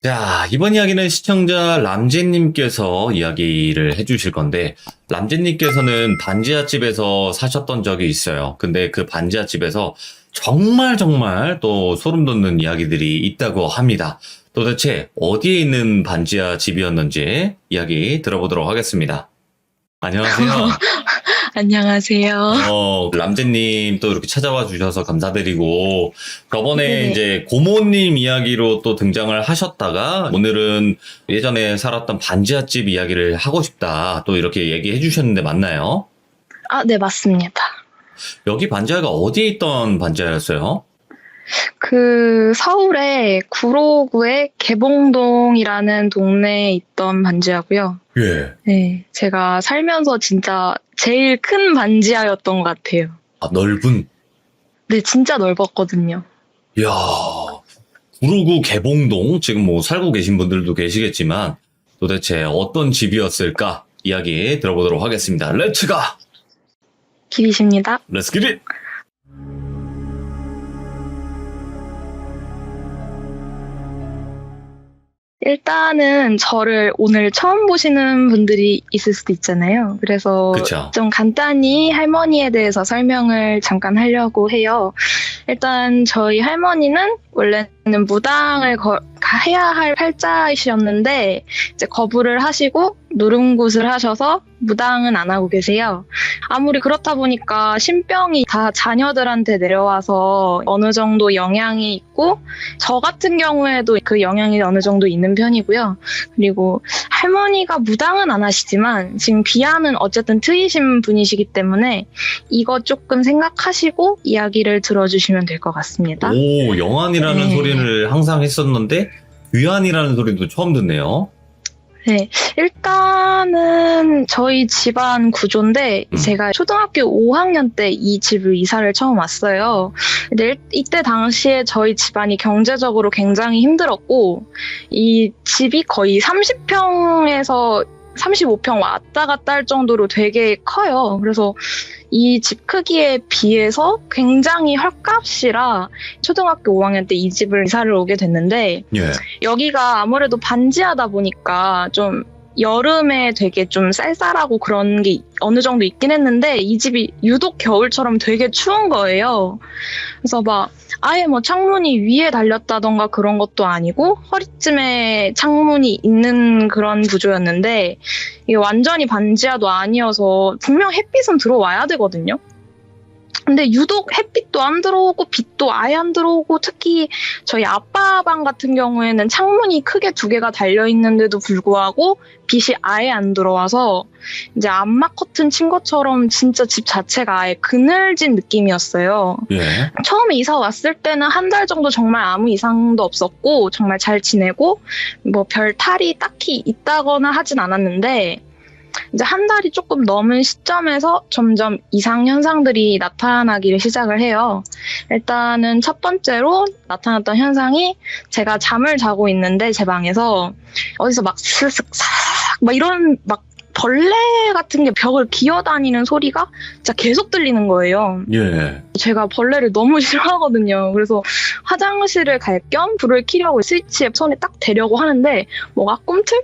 자, 이번 이야기는 시청자 람제님께서 이야기를 해주실 건데, 람제님께서는 반지하집에서 사셨던 적이 있어요. 근데 그 반지하집에서 정말 또 소름 돋는 이야기들이 있다고 합니다. 도대체 어디에 있는 반지하집이었는지 이야기 들어보도록 하겠습니다. 안녕하세요. 안녕하세요. 람제님 또 이렇게 찾아와 주셔서 감사드리고, 저번에 네네. 이제 고모님 이야기로 또 등장을 하셨다가, 오늘은 예전에 살았던 반지하집 이야기를 하고 싶다, 또 이렇게 얘기해 주셨는데 맞나요? 네, 맞습니다. 여기 반지하가 어디에 있던 반지하였어요? 서울의 구로구의 개봉동이라는 동네에 있던 반지하고요. 예. 네, 제가 살면서 진짜 제일 큰 반지하였던 것 같아요. 아, 넓은? 네, 진짜 넓었거든요. 이야, 구로구 개봉동, 지금 뭐 살고 계신 분들도 계시겠지만, 도대체 어떤 집이었을까? 이야기 들어보도록 하겠습니다. 렛츠가! 길이십니다. 렛츠 기릿! 일단은 저를 오늘 처음 보시는 분들이 있을 수도 있잖아요. 그래서 그쵸. 좀 간단히 할머니에 대해서 설명을 잠깐 하려고 해요. 일단 저희 할머니는 원래는 무당을 해야 할 팔자이셨는데 이제 거부를 하시고 누름굿을 하셔서 무당은 안 하고 계세요. 아무리 그렇다 보니까 신병이 다 자녀들한테 내려와서 어느 정도 영향이 있고, 저 같은 경우에도 그 영향이 어느 정도 있는 편이고요. 그리고 할머니가 무당은 안 하시지만 지금 비하는 어쨌든 트이신 분이시기 때문에 이거 조금 생각하시고 이야기를 들어주시면 될 것 같습니다. 오, 영안이라는 네. 소리를 항상 했었는데 귀환이라는 소리도 처음 듣네요. 네, 일단은 저희 집안 구조인데 제가 초등학교 5학년 때 이 집을 이사를 처음 왔어요. 근데 이때 당시에 저희 집안이 경제적으로 굉장히 힘들었고, 이 집이 거의 30평에서 35평 왔다 갔다 할 정도로 되게 커요. 그래서 이 집 크기에 비해서 굉장히 헐값이라 초등학교 5학년 때 이 집을 이사를 오게 됐는데, 예. 여기가 아무래도 반지하다 보니까 좀 여름에 되게 좀 쌀쌀하고 그런 게 어느 정도 있긴 했는데, 이 집이 유독 겨울처럼 되게 추운 거예요. 그래서 막 아예 뭐 창문이 위에 달렸다던가 그런 것도 아니고 허리쯤에 창문이 있는 그런 구조였는데, 이게 완전히 반지하도 아니어서 분명 햇빛은 들어와야 되거든요. 근데 유독 햇빛도 안 들어오고 빛도 아예 안 들어오고, 특히 저희 아빠 방 같은 경우에는 창문이 크게 2개가 달려있는데도 불구하고 빛이 아예 안 들어와서 이제 암막 커튼 친 것처럼 진짜 집 자체가 아예 그늘진 느낌이었어요. 예. 처음에 이사 왔을 때는 한 달 정도 정말 아무 이상도 없었고 정말 잘 지내고 뭐 별 탈이 딱히 있다거나 하진 않았는데, 이제 한 달이 조금 넘은 시점에서 점점 이상 현상들이 나타나기를 시작을 해요. 일단은 첫 번째로 나타났던 현상이, 제가 잠을 자고 있는데 제 방에서 어디서 막 스슥 막 이런 막 벌레 같은 게 벽을 기어다니는 소리가 진짜 계속 들리는 거예요. 예. 제가 벌레를 너무 싫어하거든요. 그래서 화장실을 갈 겸 불을 켜려고 스위치에 손에 딱 대려고 하는데 뭐가 꿈틀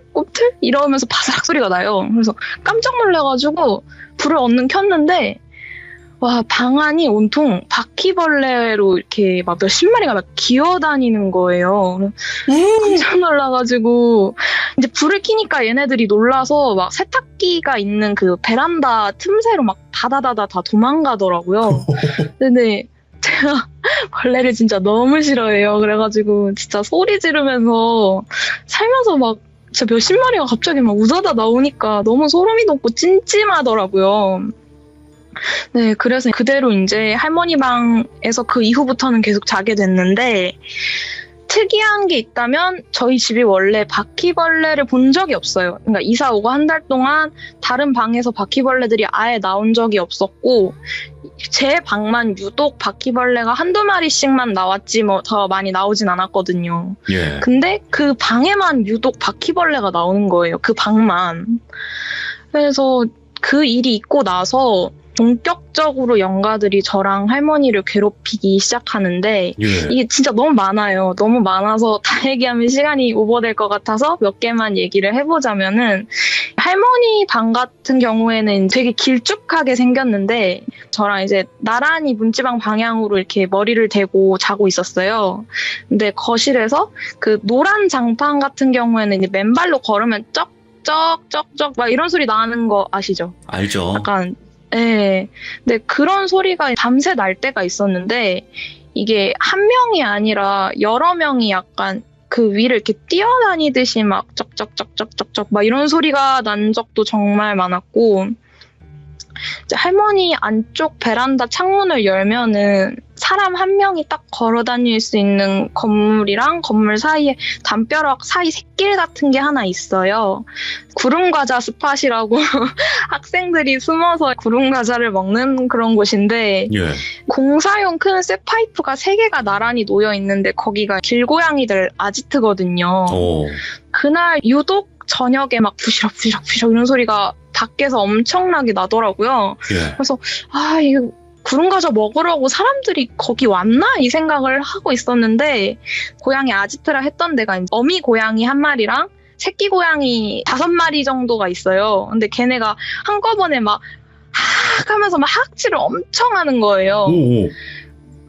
이러면서 바스락 소리가 나요. 그래서 깜짝 놀라가지고 불을 얼른 켰는데, 와, 방 안이 온통 바퀴벌레로 이렇게 막 몇십 마리가 막 기어다니는 거예요. 깜짝 놀라가지고 이제 불을 켜니까 얘네들이 놀라서 막 세탁기가 있는 그 베란다 틈새로 막 다다다다 다 도망가더라고요. 근데 제가 벌레를 진짜 너무 싫어해요. 그래가지고 진짜 소리 지르면서 살면서 막 진짜 몇십 마리가 갑자기 막 우다다 나오니까 너무 소름이 돋고 찜찜하더라고요. 네, 그래서 그대로 이제 할머니 방에서 그 이후부터는 계속 자게 됐는데, 특이한 게 있다면 저희 집이 원래 바퀴벌레를 본 적이 없어요. 그러니까 이사 오고 한 달 동안 다른 방에서 바퀴벌레들이 아예 나온 적이 없었고, 제 방만 유독 바퀴벌레가 한두 마리씩만 나왔지 뭐 더 많이 나오진 않았거든요. 예. 근데 그 방에만 유독 바퀴벌레가 나오는 거예요. 그 방만. 그래서 그 일이 있고 나서 본격적으로 영가들이 저랑 할머니를 괴롭히기 시작하는데 예. 이게 진짜 너무 많아요. 너무 많아서 다 얘기하면 시간이 오버될 것 같아서 몇 개만 얘기를 해보자면은 할머니 방 같은 경우에는 되게 길쭉하게 생겼는데 저랑 이제 나란히 문지방 방향으로 이렇게 머리를 대고 자고 있었어요. 근데 거실에서 그 노란 장판 같은 경우에는 이제 맨발로 걸으면 쩍쩍쩍쩍 막 이런 소리 나는 거 아시죠? 알죠. 약간 예. 근데 그런 소리가 밤새 날 때가 있었는데 이게 한 명이 아니라 여러 명이 약간 그 위를 이렇게 뛰어다니듯이 막 쩍쩍쩍쩍쩍쩍 막 이런 소리가 난 적도 정말 많았고 이제 할머니 안쪽 베란다 창문을 열면은 사람 한 명이 딱 걸어 다닐 수 있는 건물이랑 건물 사이에 담벼락 사이 샛길 같은 게 하나 있어요. 구름과자 스팟이라고 학생들이 숨어서 구름과자를 먹는 그런 곳인데 예. 공사용 큰 쇠파이프가 3개가 나란히 놓여 있는데 거기가 길고양이들 아지트거든요. 오. 그날 유독 저녁에 막 부시럭부시럭 이런 소리가 밖에서 엄청나게 나더라고요. 예. 그래서 이거 구름과자 먹으려고 사람들이 거기 왔나? 이 생각을 하고 있었는데 고양이 아지트라 했던 데가 어미 고양이 1마리랑 새끼 고양이 5마리 정도가 있어요. 근데 걔네가 한꺼번에 막 하면서 막 하악질을 엄청 하는 거예요. 오.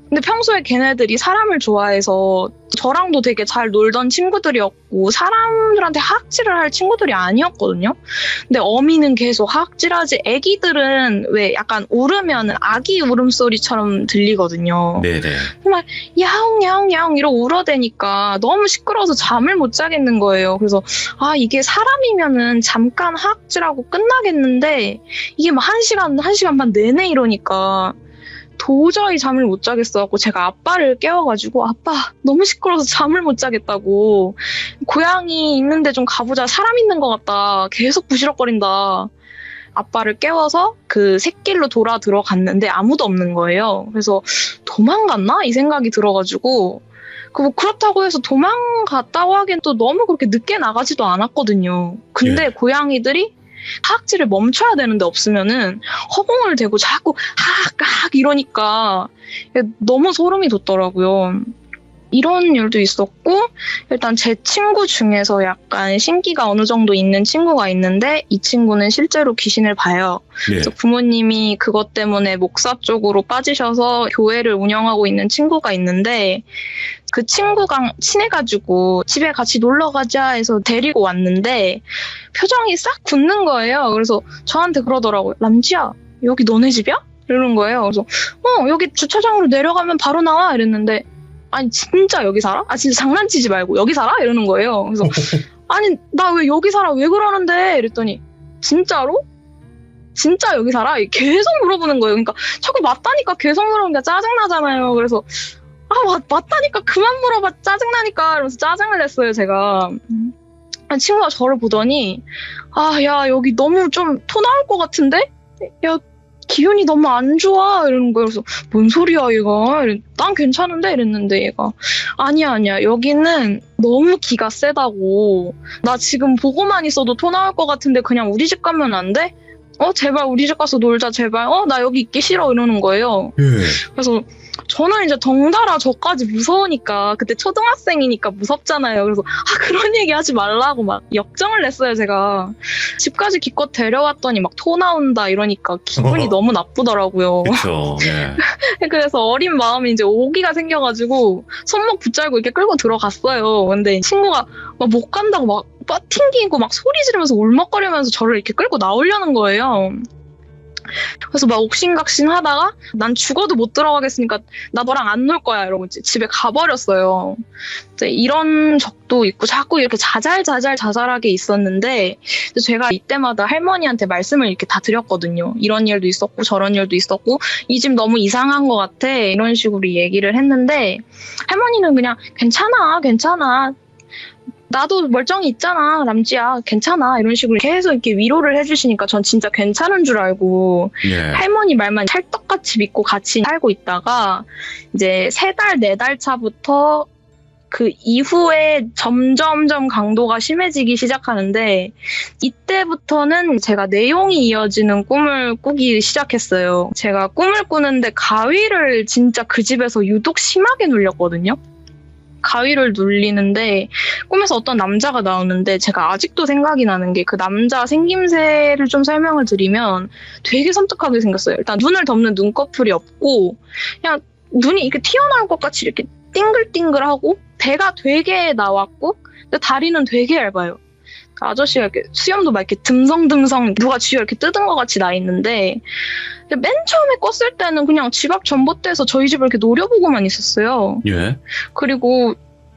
근데 평소에 걔네들이 사람을 좋아해서 저랑도 되게 잘 놀던 친구들이었고 사람들한테 하악질을 할 친구들이 아니었거든요. 근데 어미는 계속 하악질하지 애기들은 왜 약간 울으면 아기 울음소리처럼 들리거든요. 네네. 정말 야옹야옹야옹 이러고 울어대니까 너무 시끄러워서 잠을 못 자겠는 거예요. 그래서 이게 사람이면은 잠깐 하악질하고 끝나겠는데 이게 막 1시간 반 내내 이러니까 도저히 잠을 못 자겠어갖고 제가 아빠를 깨워가지고 아빠 너무 시끄러워서 잠을 못 자겠다고 고양이 있는데 좀 가보자 사람 있는 것 같다 계속 부시럭거린다 아빠를 깨워서 그 샛길로 돌아 들어갔는데 아무도 없는 거예요. 그래서 도망갔나? 이 생각이 들어가지고 그렇다고 해서 도망갔다고 하기엔 또 너무 그렇게 늦게 나가지도 않았거든요. 근데 고양이들이 하악질을 멈춰야 되는데 없으면은 허공을 대고 자꾸 하악 이러니까 너무 소름이 돋더라고요. 이런 일도 있었고 일단 제 친구 중에서 약간 신기가 어느 정도 있는 친구가 있는데 이 친구는 실제로 귀신을 봐요. 네. 그래서 부모님이 그것 때문에 목사 쪽으로 빠지셔서 교회를 운영하고 있는 친구가 있는데 그 친구가 친해가지고 집에 같이 놀러 가자 해서 데리고 왔는데 표정이 싹 굳는 거예요. 그래서 저한테 그러더라고요. 람지야, 여기 너네 집이야? 이러는 거예요. 그래서 여기 주차장으로 내려가면 바로 나와 이랬는데 아니 진짜 여기 살아? 진짜 장난치지 말고 여기 살아? 이러는 거예요. 그래서 아니 나 왜 여기 살아? 왜 그러는데? 이랬더니 진짜로? 진짜 여기 살아? 계속 물어보는 거예요. 그러니까 자꾸 맞다니까 계속 물어보니까 짜증나잖아요. 그래서 맞다니까 그만 물어봐 짜증나니까 이러면서 짜증을 냈어요 제가. 친구가 저를 보더니 야 여기 너무 좀 토 나올 것 같은데? 야 기운이 너무 안 좋아 이러는 거예요. 그래서 뭔 소리야 얘가 난 괜찮은데 이랬는데 얘가 아니야 여기는 너무 기가 세다고 나 지금 보고만 있어도 토 나올 것 같은데 그냥 우리 집 가면 안 돼? 제발 우리 집 가서 놀자 제발 나 여기 있기 싫어 이러는 거예요. 그래서 저는 이제 덩달아 저까지 무서우니까 그때 초등학생이니까 무섭잖아요. 그래서 그런 얘기 하지 말라고 막 역정을 냈어요 제가. 집까지 기껏 데려왔더니 막 토 나온다 이러니까 기분이 너무 나쁘더라고요. 그렇죠. 예. 그래서 어린 마음에 이제 오기가 생겨가지고 손목 붙잡고 이렇게 끌고 들어갔어요. 근데 친구가 막 못 간다고 막 튕기고 막 소리 지르면서 울먹거리면서 저를 이렇게 끌고 나오려는 거예요. 그래서 막 옥신각신 하다가 난 죽어도 못 들어가겠으니까 나 너랑 안 놀 거야 이러고 집에 가버렸어요. 이제 이런 적도 있고 자꾸 이렇게 자잘하게 있었는데 제가 이때마다 할머니한테 말씀을 이렇게 다 드렸거든요. 이런 일도 있었고 저런 일도 있었고 이 집 너무 이상한 것 같아 이런 식으로 얘기를 했는데 할머니는 그냥 괜찮아 나도 멀쩡히 있잖아 람지야 괜찮아 이런 식으로 계속 이렇게 위로를 해주시니까 전 진짜 괜찮은 줄 알고 할머니 말만 찰떡같이 믿고 같이 살고 있다가 이제 3달 4달 차부터 그 이후에 점점점 강도가 심해지기 시작하는데 이때부터는 제가 내용이 이어지는 꿈을 꾸기 시작했어요. 제가 꿈을 꾸는데 가위를 진짜 그 집에서 유독 심하게 눌렸거든요. 가위를 눌리는데 꿈에서 어떤 남자가 나오는데 제가 아직도 생각이 나는 게 그 남자 생김새를 좀 설명을 드리면 되게 섬뜩하게 생겼어요. 일단 눈을 덮는 눈꺼풀이 없고 그냥 눈이 이렇게 튀어나올 것 같이 이렇게 띵글띵글하고 배가 되게 나왔고 근데 다리는 되게 얇아요. 그 아저씨가 이렇게 수염도 막 이렇게 듬성듬성 누가 쥐어 이렇게 뜯은 것 같이 나 있는데 맨 처음에 껐을 때는 그냥 집 앞 전봇대에서 저희 집을 이렇게 노려보고만 있었어요. 예. 그리고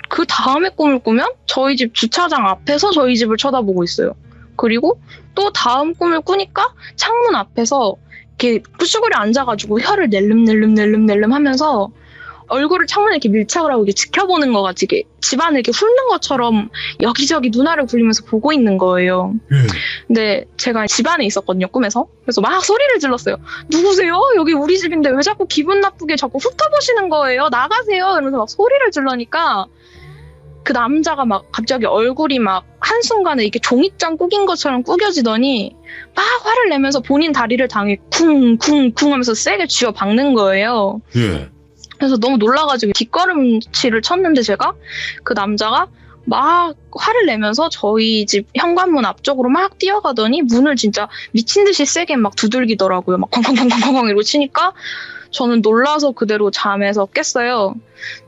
그 다음에 꿈을 꾸면 저희 집 주차장 앞에서 저희 집을 쳐다보고 있어요. 그리고 또 다음 꿈을 꾸니까 창문 앞에서 이렇게 쭈그려 앉아가지고 혀를 낼름낼름낼름낼름 하면서 얼굴을 창문에 이렇게 밀착을 하고 이렇게 지켜보는 것 같이 이렇게 집안을 이렇게 훑는 것처럼 여기저기 눈알을 굴리면서 보고 있는 거예요. 근데 제가 집안에 있었거든요, 꿈에서. 그래서 막 소리를 질렀어요. 누구세요? 여기 우리 집인데 왜 자꾸 기분 나쁘게 자꾸 훑어보시는 거예요? 나가세요! 이러면서 막 소리를 질러니까 그 남자가 막 갑자기 얼굴이 막 한순간에 이렇게 종이장 꾸긴 것처럼 꾸겨지더니 막 화를 내면서 본인 다리를 당해 쿵쿵쿵 하면서 세게 쥐어 박는 거예요. 예. 그래서 너무 놀라가지고 뒷걸음치를 쳤는데 제가 그 남자가 막 화를 내면서 저희 집 현관문 앞쪽으로 막 뛰어가더니 문을 진짜 미친 듯이 세게 막 두들기더라고요. 막 쾅쾅쾅쾅쾅 이러고 치니까 저는 놀라서 그대로 잠에서 깼어요.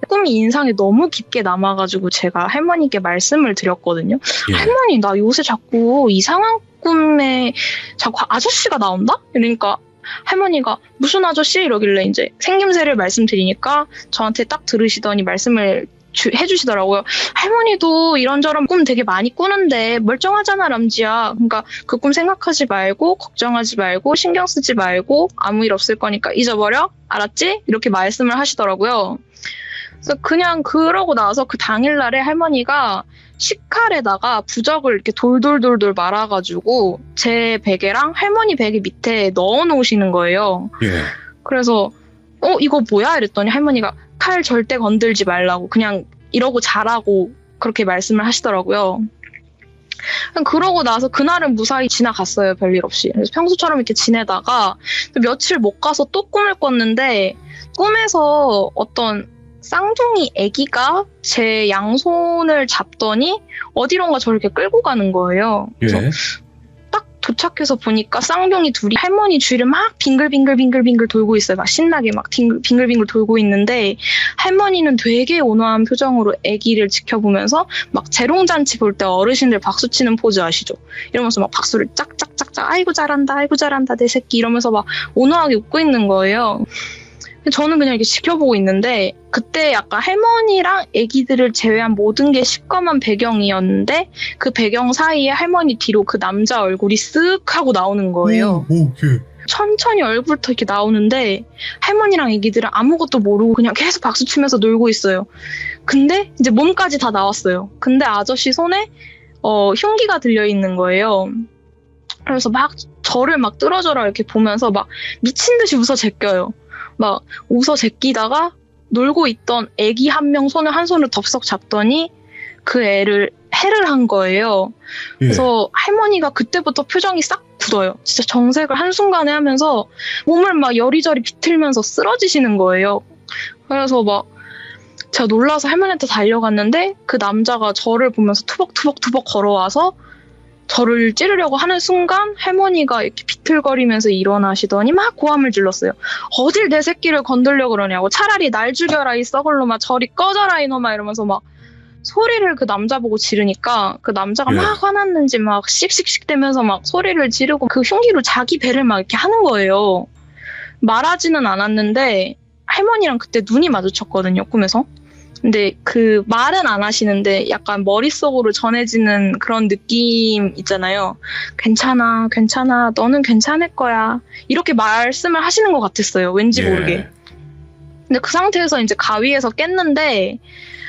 꿈이 인상에 너무 깊게 남아가지고 제가 할머니께 말씀을 드렸거든요. 예. 할머니 나 요새 자꾸 이상한 꿈에 자꾸 아저씨가 나온다? 이러니까 할머니가 무슨 아저씨? 이러길래 이제 생김새를 말씀드리니까 저한테 딱 들으시더니 말씀을 해주시더라고요. 할머니도 이런저런 꿈 되게 많이 꾸는데 멀쩡하잖아 람지야. 그러니까 그 꿈 생각하지 말고 걱정하지 말고 신경 쓰지 말고 아무 일 없을 거니까 잊어버려. 알았지? 이렇게 말씀을 하시더라고요. 그래서 그냥 그러고 나서 그 당일날에 할머니가 식칼에다가 부적을 이렇게 돌돌돌돌 말아가지고 제 베개랑 할머니 베개 밑에 넣어놓으시는 거예요. 예. 그래서 이거 뭐야? 이랬더니 할머니가 칼 절대 건들지 말라고 그냥 이러고 자라고 그렇게 말씀을 하시더라고요. 그러고 나서 그날은 무사히 지나갔어요. 별일 없이. 그래서 평소처럼 이렇게 지내다가 며칠 못 가서 또 꿈을 꿨는데 꿈에서 어떤 쌍둥이 아기가 제 양손을 잡더니 어디론가 저를 이렇게 끌고 가는 거예요. 그래서 예. 딱 도착해서 보니까 쌍둥이 둘이 할머니 주위를 막 빙글빙글빙글빙글 돌고 있어요. 막 신나게 막 빙글빙글 돌고 있는데 할머니는 되게 온화한 표정으로 아기를 지켜보면서 막 재롱잔치 볼 때 어르신들 박수 치는 포즈 아시죠? 이러면서 막 박수를 짝짝짝짝 아이고 잘한다 내 새끼 이러면서 막 온화하게 웃고 있는 거예요. 저는 그냥 이렇게 지켜보고 있는데 그때 약간 할머니랑 아기들을 제외한 모든 게 시꺼먼 배경이었는데 그 배경 사이에 할머니 뒤로 그 남자 얼굴이 쓱 하고 나오는 거예요. 예. 천천히 얼굴부터 이렇게 나오는데 할머니랑 아기들은 아무것도 모르고 그냥 계속 박수 치면서 놀고 있어요. 근데 이제 몸까지 다 나왔어요. 근데 아저씨 손에 흉기가 들려있는 거예요. 그래서 막 저를 막 뚫어져라 이렇게 보면서 막 미친 듯이 웃어 제껴요. 막 웃어 제끼다가 놀고 있던 애기 한 명 손을 한 손으로 덥석 잡더니 그 애를 해를 한 거예요. 그래서 할머니가 그때부터 표정이 싹 굳어요. 진짜 정색을 한순간에 하면서 몸을 막 여리저리 비틀면서 쓰러지시는 거예요. 그래서 막 제가 놀라서 할머니한테 달려갔는데 그 남자가 저를 보면서 투벅투벅투벅 걸어와서 저를 찌르려고 하는 순간 할머니가 이렇게 비틀거리면서 일어나시더니 막 고함을 질렀어요. 어딜 내 새끼를 건들려고 그러냐고. 차라리 날 죽여라 이 썩을 놈아. 저리 꺼져라 이놈아. 이러면서 막 소리를 그 남자 보고 지르니까 그 남자가 막 화났는지 막 씩씩씩 대면서 막 소리를 지르고 그 흉기로 자기 배를 막 이렇게 하는 거예요. 말하지는 않았는데 할머니랑 그때 눈이 마주쳤거든요, 꿈에서. 근데 그 말은 안 하시는데 약간 머릿속으로 전해지는 그런 느낌 있잖아요. 괜찮아, 괜찮아, 너는 괜찮을 거야. 이렇게 말씀을 하시는 것 같았어요. 왠지 모르게. 근데 그 상태에서 이제 가위에서 깼는데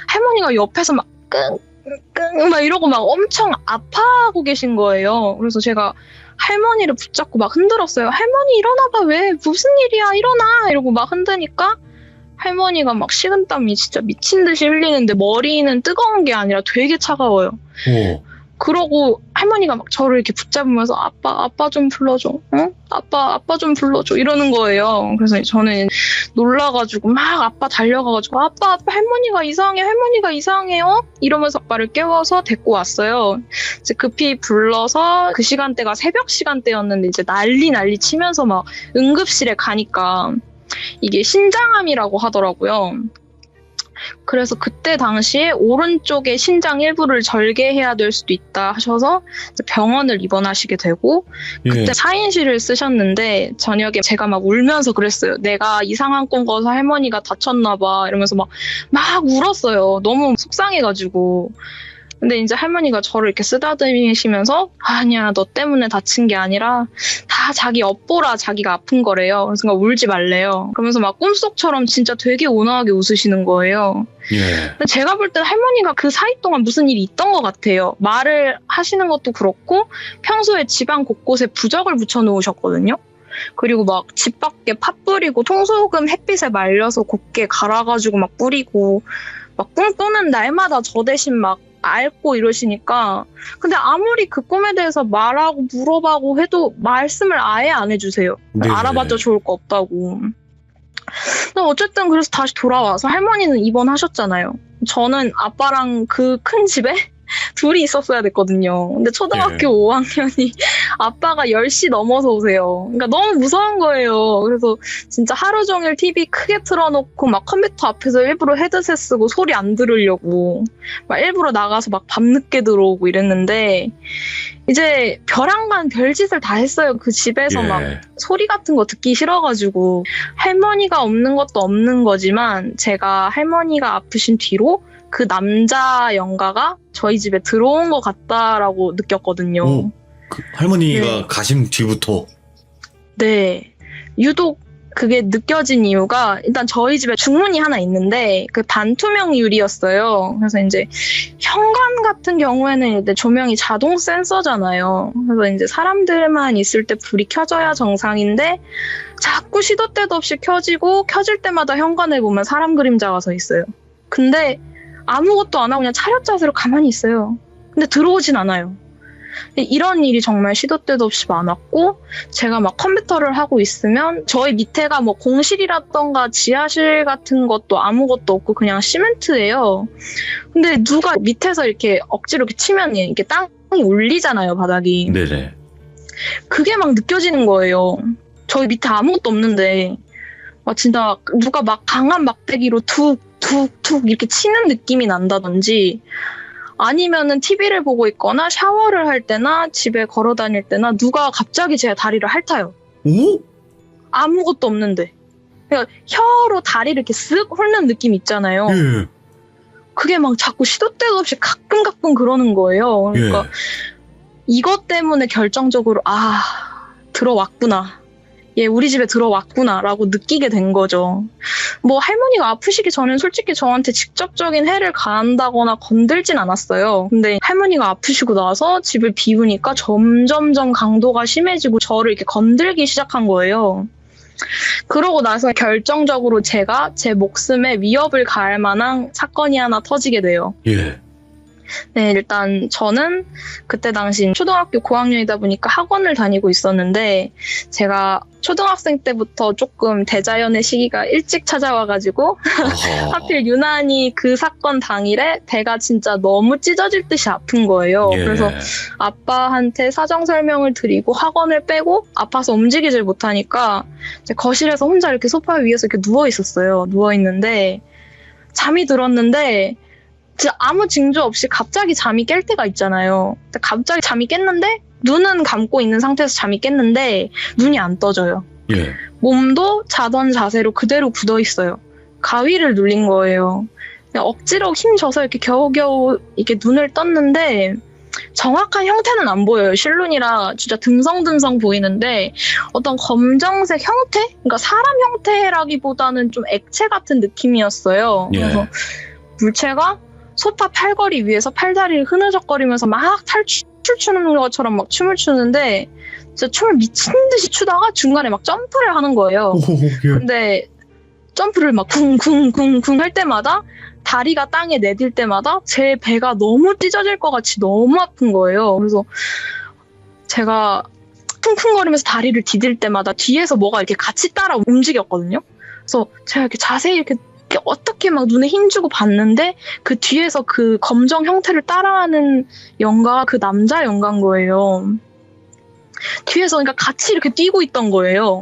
할머니가 옆에서 막 끙끙 막 이러고 막 엄청 아파하고 계신 거예요. 그래서 제가 할머니를 붙잡고 막 흔들었어요. 할머니 일어나봐. 왜 무슨 일이야 일어나 이러고 막 흔드니까 할머니가 막 식은땀이 진짜 미친 듯이 흘리는데 머리는 뜨거운 게 아니라 되게 차가워요. 오. 그러고 할머니가 막 저를 이렇게 붙잡으면서 아빠 좀 불러줘. 응? 아빠 좀 불러줘. 이러는 거예요. 그래서 저는 놀라가지고 막 아빠 달려가가지고 아빠 할머니가 이상해요. 이러면서 아빠를 깨워서 데리고 왔어요. 이제 급히 불러서 그 시간대가 새벽 시간대였는데 이제 난리 치면서 막 응급실에 가니까 이게 신장암이라고 하더라고요. 그래서 그때 당시에 오른쪽에 신장 일부를 절개해야 될 수도 있다 하셔서 병원을 입원하시게 되고 그때 예. 4인실을 쓰셨는데 저녁에 제가 막 울면서 그랬어요. 내가 이상한 꿈 꿔서 할머니가 다쳤나 봐 이러면서 막 울었어요. 너무 속상해가지고. 근데 이제 할머니가 저를 이렇게 쓰다듬으시면서 아니야 너 때문에 다친 게 아니라 다 자기 엿보라 자기가 아픈 거래요. 그래서 울지 말래요. 그러면서 막 꿈속처럼 진짜 되게 온화하게 웃으시는 거예요. 예. 근데 제가 볼 땐 할머니가 그 사이 동안 무슨 일이 있던 것 같아요. 말을 하시는 것도 그렇고 평소에 집안 곳곳에 부적을 붙여놓으셨거든요. 그리고 막 집 밖에 팥 뿌리고 통소금 햇빛에 말려서 곱게 갈아가지고 막 뿌리고 막 꿈 꾸는 날마다 저 대신 막 앓고 이러시니까 근데 아무리 그 꿈에 대해서 말하고 물어봐고 해도 말씀을 아예 안 해주세요. 네네. 알아봤자 좋을 거 없다고. 근데 어쨌든 그래서 다시 돌아와서 할머니는 입원하셨잖아요. 저는 아빠랑 그 큰 집에 둘이 있었어야 됐거든요. 근데 초등학교 네. 5학년이 아빠가 10시 넘어서 오세요. 그러니까 너무 무서운 거예요. 그래서 진짜 하루 종일 TV 크게 틀어놓고 막 컴퓨터 앞에서 일부러 헤드셋 쓰고 소리 안 들으려고 막 일부러 나가서 막 밤늦게 들어오고 이랬는데 이제 벼랑간 별짓을 다 했어요. 그 집에서 예. 막 소리 같은 거 듣기 싫어가지고 할머니가 없는 것도 없는 거지만 제가 할머니가 아프신 뒤로 그 남자 영가가 저희 집에 들어온 것 같다라고 느꼈거든요. 오, 그 할머니가 네. 가신 뒤부터. 네. 유독 그게 느껴진 이유가 일단 저희 집에 중문이 하나 있는데 그 반투명 유리였어요. 그래서 이제 현관 같은 경우에는 이제 조명이 자동 센서잖아요. 그래서 이제 사람들만 있을 때 불이 켜져야 정상인데 자꾸 시도 때도 없이 켜지고 켜질 때마다 현관을 보면 사람 그림자가 서 있어요. 근데 아무것도 안 하고 그냥 차렷 자세로 가만히 있어요. 근데 들어오진 않아요. 이런 일이 정말 시도 때도 없이 많았고 제가 막 컴퓨터를 하고 있으면 저희 밑에가 뭐 공실이라던가 지하실 같은 것도 아무것도 없고 그냥 시멘트예요. 근데 누가 밑에서 이렇게 억지로 이렇게 치면 이렇게 땅이 울리잖아요, 바닥이. 네네. 그게 막 느껴지는 거예요. 저희 밑에 아무것도 없는데 진짜 누가 막 강한 막대기로 툭툭툭 이렇게 치는 느낌이 난다든지 아니면은 TV를 보고 있거나 샤워를 할 때나 집에 걸어 다닐 때나 누가 갑자기 제 다리를 핥아요. 오? 아무것도 없는데. 그러니까 혀로 다리를 이렇게 쓱 훑는 느낌 있잖아요. 예. 그게 막 자꾸 시도 때도 없이 가끔 그러는 거예요. 그러니까 예. 이것 때문에 결정적으로 들어왔구나. 얘 우리 집에 들어왔구나라고 느끼게 된 거죠. 뭐 할머니가 아프시기 전엔 솔직히 저한테 직접적인 해를 가한다거나 건들진 않았어요. 근데 할머니가 아프시고 나서 집을 비우니까 점점점 강도가 심해지고 저를 이렇게 건들기 시작한 거예요. 그러고 나서 결정적으로 제가 제 목숨에 위협을 가할 만한 사건이 하나 터지게 돼요. 예. 네, 일단 저는 그때 당시 초등학교 고학년이다 보니까 학원을 다니고 있었는데 제가 초등학생 때부터 조금 대자연의 시기가 일찍 찾아와가지고 하필 유난히 그 사건 당일에 배가 진짜 너무 찢어질 듯이 아픈 거예요. 예. 그래서 아빠한테 사정 설명을 드리고 학원을 빼고 아파서 움직이질 못하니까 이제 거실에서 혼자 이렇게 소파 위에서 이렇게 누워 있었어요. 누워 있는데 잠이 들었는데 진짜 아무 징조 없이 갑자기 잠이 깰 때가 있잖아요. 갑자기 잠이 깼는데 눈은 감고 있는 상태에서 잠이 깼는데 눈이 안 떠져요. 예. 몸도 자던 자세로 그대로 굳어 있어요. 가위를 눌린 거예요. 억지로 힘줘서 이렇게 겨우겨우 이렇게 눈을 떴는데 정확한 형태는 안 보여요. 실눈이라 진짜 듬성듬성 보이는데 어떤 검정색 형태? 그러니까 사람 형태라기보다는 좀 액체 같은 느낌이었어요. 예. 그래서 물체가 소파 팔걸이 위에서 팔다리를 흐느적거리면서 막 탈출 추는 것처럼 막 춤을 추는데 진짜 춤을 미친 듯이 추다가 중간에 막 점프를 하는 거예요. 오, 예. 근데 점프를 막 쿵쿵쿵쿵 할 때마다 다리가 땅에 내딜 때마다 제 배가 너무 찢어질 것 같이 너무 아픈 거예요. 그래서 제가 쿵쿵거리면서 다리를 디딜 때마다 뒤에서 뭐가 이렇게 같이 따라 움직였거든요. 그래서 제가 이렇게 자세히 이렇게 어떻게 막 눈에 힘주고 봤는데 그 뒤에서 그 검정 형태를 따라하는 연가가 그 남자 연가인 거예요. 뒤에서 그러니까 같이 이렇게 뛰고 있던 거예요.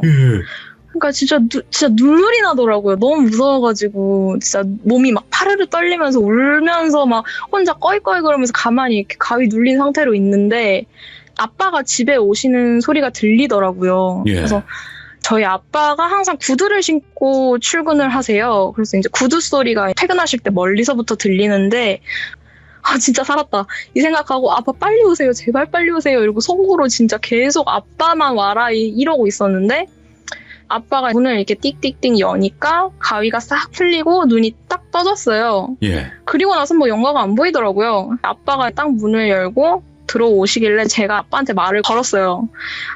그러니까 진짜 눈물이 나더라고요. 너무 무서워가지고 진짜 몸이 막 파르르 떨리면서 울면서 막 혼자 꺼이꺼이 그러면서 가만히 이렇게 가위 눌린 상태로 있는데 아빠가 집에 오시는 소리가 들리더라고요. 예. 그래서 저희 아빠가 항상 구두를 신고 출근을 하세요. 그래서 이제 구두 소리가 퇴근하실 때 멀리서부터 들리는데 아 진짜 살았다 이 생각하고 아빠 빨리 오세요 제발 빨리 오세요 이러고 속으로 진짜 계속 아빠만 와라 이러고 있었는데 아빠가 문을 이렇게 띡띡띡 여니까 가위가 싹 풀리고 눈이 딱 떠졌어요. 예. 그리고 나서 뭐 영가가 안 보이더라고요. 아빠가 딱 문을 열고 들어오시길래 제가 아빠한테 말을 걸었어요.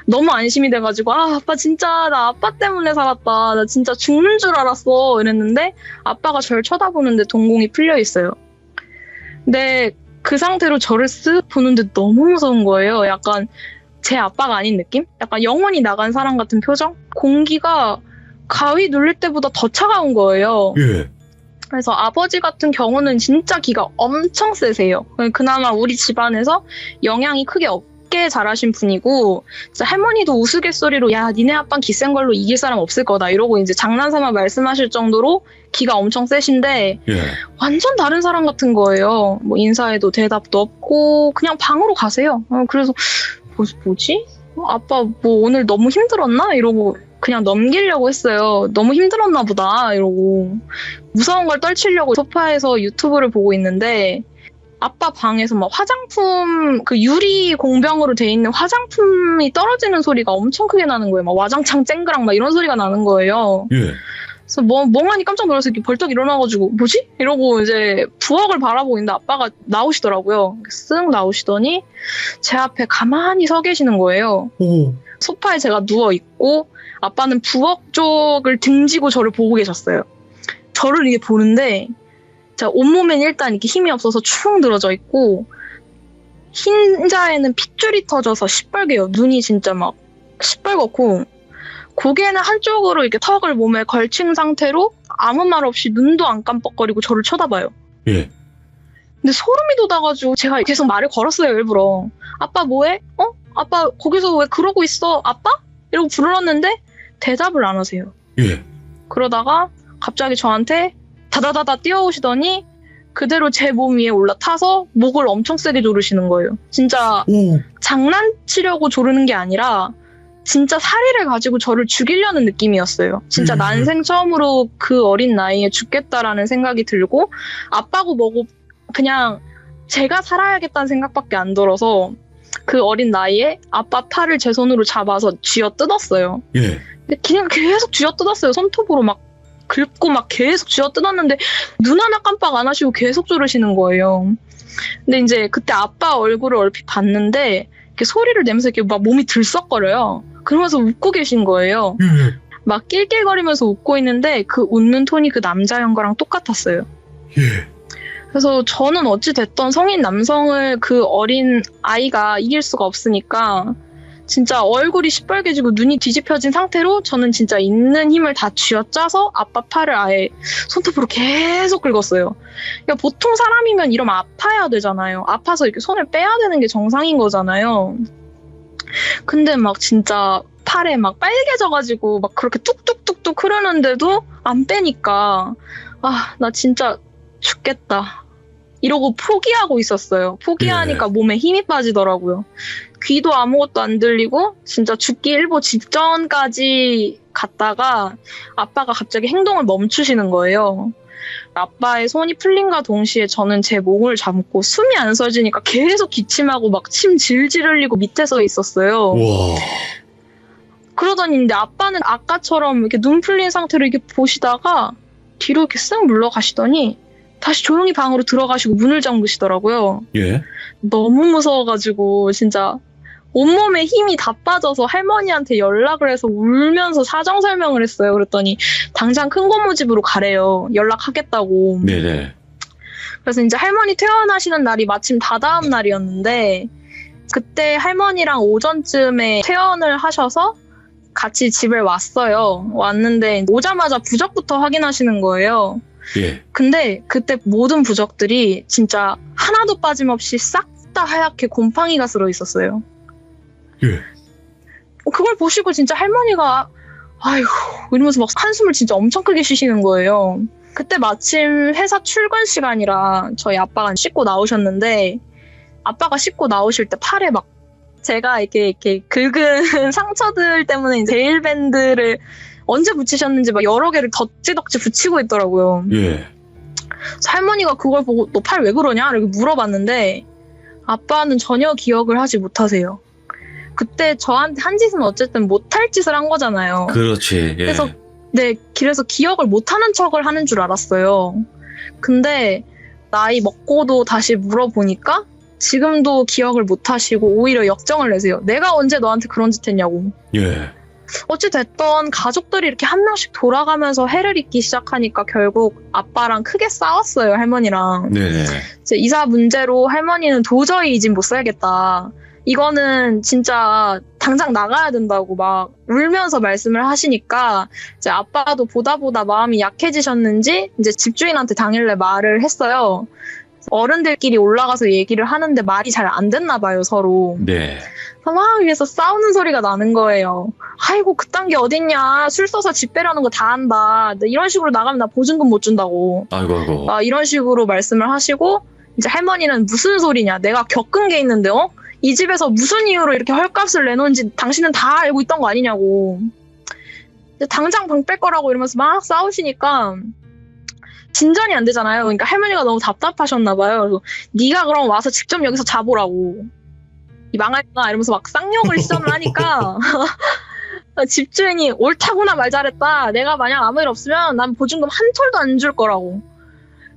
너무 안심이 돼가지고 아 아빠 진짜 나 아빠 때문에 살았다. 나 진짜 죽는 줄 알았어 이랬는데 아빠가 저를 쳐다보는데 동공이 풀려 있어요. 근데 그 상태로 저를 쓱 보는데 너무 무서운 거예요. 약간 제 아빠가 아닌 느낌? 약간 영혼이 나간 사람 같은 표정? 공기가 가위 눌릴 때보다 더 차가운 거예요. 예. 그래서 아버지 같은 경우는 진짜 기가 엄청 세세요. 그나마 우리 집안에서 영향이 크게 없게 자라신 분이고 진짜 할머니도 우스갯소리로 야 니네 아빠는 기 센 걸로 이길 사람 없을 거다 이러고 이제 장난삼아 말씀하실 정도로 기가 엄청 세신데 예. 완전 다른 사람 같은 거예요. 뭐 인사에도 대답도 없고 그냥 방으로 가세요. 그래서 뭐지? 아빠 뭐 오늘 너무 힘들었나? 이러고 그냥 넘기려고 했어요. 너무 힘들었나 보다 이러고 무서운 걸 떨치려고 소파에서 유튜브를 보고 있는데 아빠 방에서 막 화장품 그 유리 공병으로 돼 있는 화장품이 떨어지는 소리가 엄청 크게 나는 거예요. 막 와장창 쨍그랑 막 이런 소리가 나는 거예요. 예. 그래서 멍하니 깜짝 놀라서 이렇게 벌떡 일어나가지고 뭐지? 이러고 이제 부엌을 바라보고 있는데 아빠가 나오시더라고요. 쓱 나오시더니 제 앞에 가만히 서 계시는 거예요. 오. 소파에 제가 누워있고 아빠는 부엌 쪽을 등지고 저를 보고 계셨어요. 저를 이게 보는데 제가 온몸엔 일단 이렇게 힘이 없어서 축 늘어져 있고 흰자에는 핏줄이 터져서 시뻘개요. 눈이 진짜 막 시뻘겋고 고개는 한쪽으로 이렇게 턱을 몸에 걸친 상태로 아무 말 없이 눈도 안 깜빡거리고 저를 쳐다봐요. 예. 근데 소름이 돋아가지고 제가 계속 말을 걸었어요, 일부러. 아빠 뭐해? 아빠 거기서 왜 그러고 있어? 아빠? 이러고 불렀는데 대답을 안 하세요. 예. 그러다가 갑자기 저한테 다다다다 뛰어오시더니 그대로 제 몸 위에 올라타서 목을 엄청 세게 조르시는 거예요. 진짜 오. 장난치려고 조르는 게 아니라 진짜 사리를 가지고 저를 죽이려는 느낌이었어요. 진짜 난생 처음으로 그 어린 나이에 죽겠다라는 생각이 들고 아빠고 뭐고 그냥 제가 살아야겠다는 생각밖에 안 들어서 그 어린 나이에 아빠 팔을 제 손으로 잡아서 쥐어 뜯었어요. 예. 근데 그냥 계속 쥐어 뜯었어요. 손톱으로 막 긁고 막 계속 쥐어 뜯었는데 눈 하나 깜빡 안 하시고 계속 조르시는 거예요. 근데 이제 그때 아빠 얼굴을 얼핏 봤는데 이렇게 소리를 내면서 이렇게 막 몸이 들썩거려요. 그러면서 웃고 계신 거예요. 막 낄낄거리면서 웃고 있는데 그 웃는 톤이 그 남자 연가랑 똑같았어요. 예. 그래서 저는 어찌 됐던 성인 남성을 그 어린 아이가 이길 수가 없으니까 진짜 얼굴이 시뻘개지고 눈이 뒤집혀진 상태로 저는 진짜 있는 힘을 다 쥐어짜서 아빠 팔을 아예 손톱으로 계속 긁었어요. 그러니까 보통 사람이면 이러면 아파야 되잖아요. 아파서 이렇게 손을 빼야 되는 게 정상인 거잖아요. 근데 막 진짜 팔에 막 빨개져가지고 막 그렇게 뚝뚝뚝뚝 흐르는데도 안 빼니까 아, 나 진짜 죽겠다. 이러고 포기하고 있었어요. 포기하니까 몸에 힘이 빠지더라고요. 귀도 아무것도 안 들리고 진짜 죽기 일보 직전까지 갔다가 아빠가 갑자기 행동을 멈추시는 거예요. 아빠의 손이 풀린과 동시에 저는 제 목을 잡고 숨이 안 쉬어지니까 계속 기침하고 막 침 질질 흘리고 밑에 서 있었어요. 와. 그러더니 근데 아빠는 아까처럼 이렇게 눈 풀린 상태로 이렇게 보시다가 뒤로 이렇게 쓱 물러가시더니 다시 조용히 방으로 들어가시고 문을 잠그시더라고요. 예. 너무 무서워가지고 진짜 온몸에 힘이 다 빠져서 할머니한테 연락을 해서 울면서 사정 설명을 했어요. 그랬더니 당장 큰 고모집으로 가래요. 연락하겠다고. 네네. 그래서 이제 할머니 퇴원하시는 날이 마침 다다음 날이었는데 그때 할머니랑 오전쯤에 퇴원을 하셔서 같이 집에 왔어요. 왔는데 오자마자 부적부터 확인하시는 거예요. 예. 근데 그때 모든 부적들이 진짜 하나도 빠짐없이 싹 다 하얗게 곰팡이가 쓸어 있었어요. 예. 그걸 보시고 진짜 할머니가 아이고 이러면서 막 한숨을 진짜 엄청 크게 쉬시는 거예요. 그때 마침 회사 출근 시간이라 저희 아빠가 씻고 나오셨는데 아빠가 씻고 나오실 때 팔에 막 제가 이렇게 긁은 상처들 때문에 이제 네일밴드를 언제 붙이셨는지 막 여러 개를 덕지덕지 붙이고 있더라고요. 예. 그래서 할머니가 그걸 보고 너 팔 왜 그러냐? 이렇게 물어봤는데 아빠는 전혀 기억을 하지 못하세요. 그때 저한테 한 짓은 어쨌든 못할 짓을 한 거잖아요. 그렇지. 예. 그래서 네, 그래서 기억을 못하는 척을 하는 줄 알았어요. 근데 나이 먹고도 다시 물어보니까 지금도 기억을 못하시고 오히려 역정을 내세요. 내가 언제 너한테 그런 짓 했냐고. 예. 어찌됐던 가족들이 이렇게 한 명씩 돌아가면서 해를 잇기 시작하니까 결국 아빠랑 크게 싸웠어요, 할머니랑. 네네. 이제 이사 문제로 할머니는 도저히 이 집 못 살겠다. 이거는 진짜 당장 나가야 된다고 막 울면서 말씀을 하시니까 이제 아빠도 보다 마음이 약해지셨는지 이제 집주인한테 당일날 말을 했어요. 어른들끼리 올라가서 얘기를 하는데 말이 잘 안 됐나 봐요, 서로. 네. 막 위에서 싸우는 소리가 나는 거예요. 아이고 그딴 게 어딨냐. 술 써서 집 빼려는 거 다 한다. 이런 식으로 나가면 나 보증금 못 준다고. 아이고. 이런 식으로 말씀을 하시고 이제 할머니는 무슨 소리냐. 내가 겪은 게 있는데 이 집에서 무슨 이유로 이렇게 헐값을 내놓은지 당신은 다 알고 있던 거 아니냐고. 당장 방 뺄 거라고 이러면서 막 싸우시니까 진전이 안 되잖아요. 그러니까 할머니가 너무 답답하셨나 봐요. 그래서 네가 그럼 와서 직접 여기서 자보라고. 이 망할까 이러면서 막 쌍욕을 시전을 하니까 집주인이 옳다구나 말 잘했다. 내가 만약 아무 일 없으면 난 보증금 한 톨도 안 줄 거라고.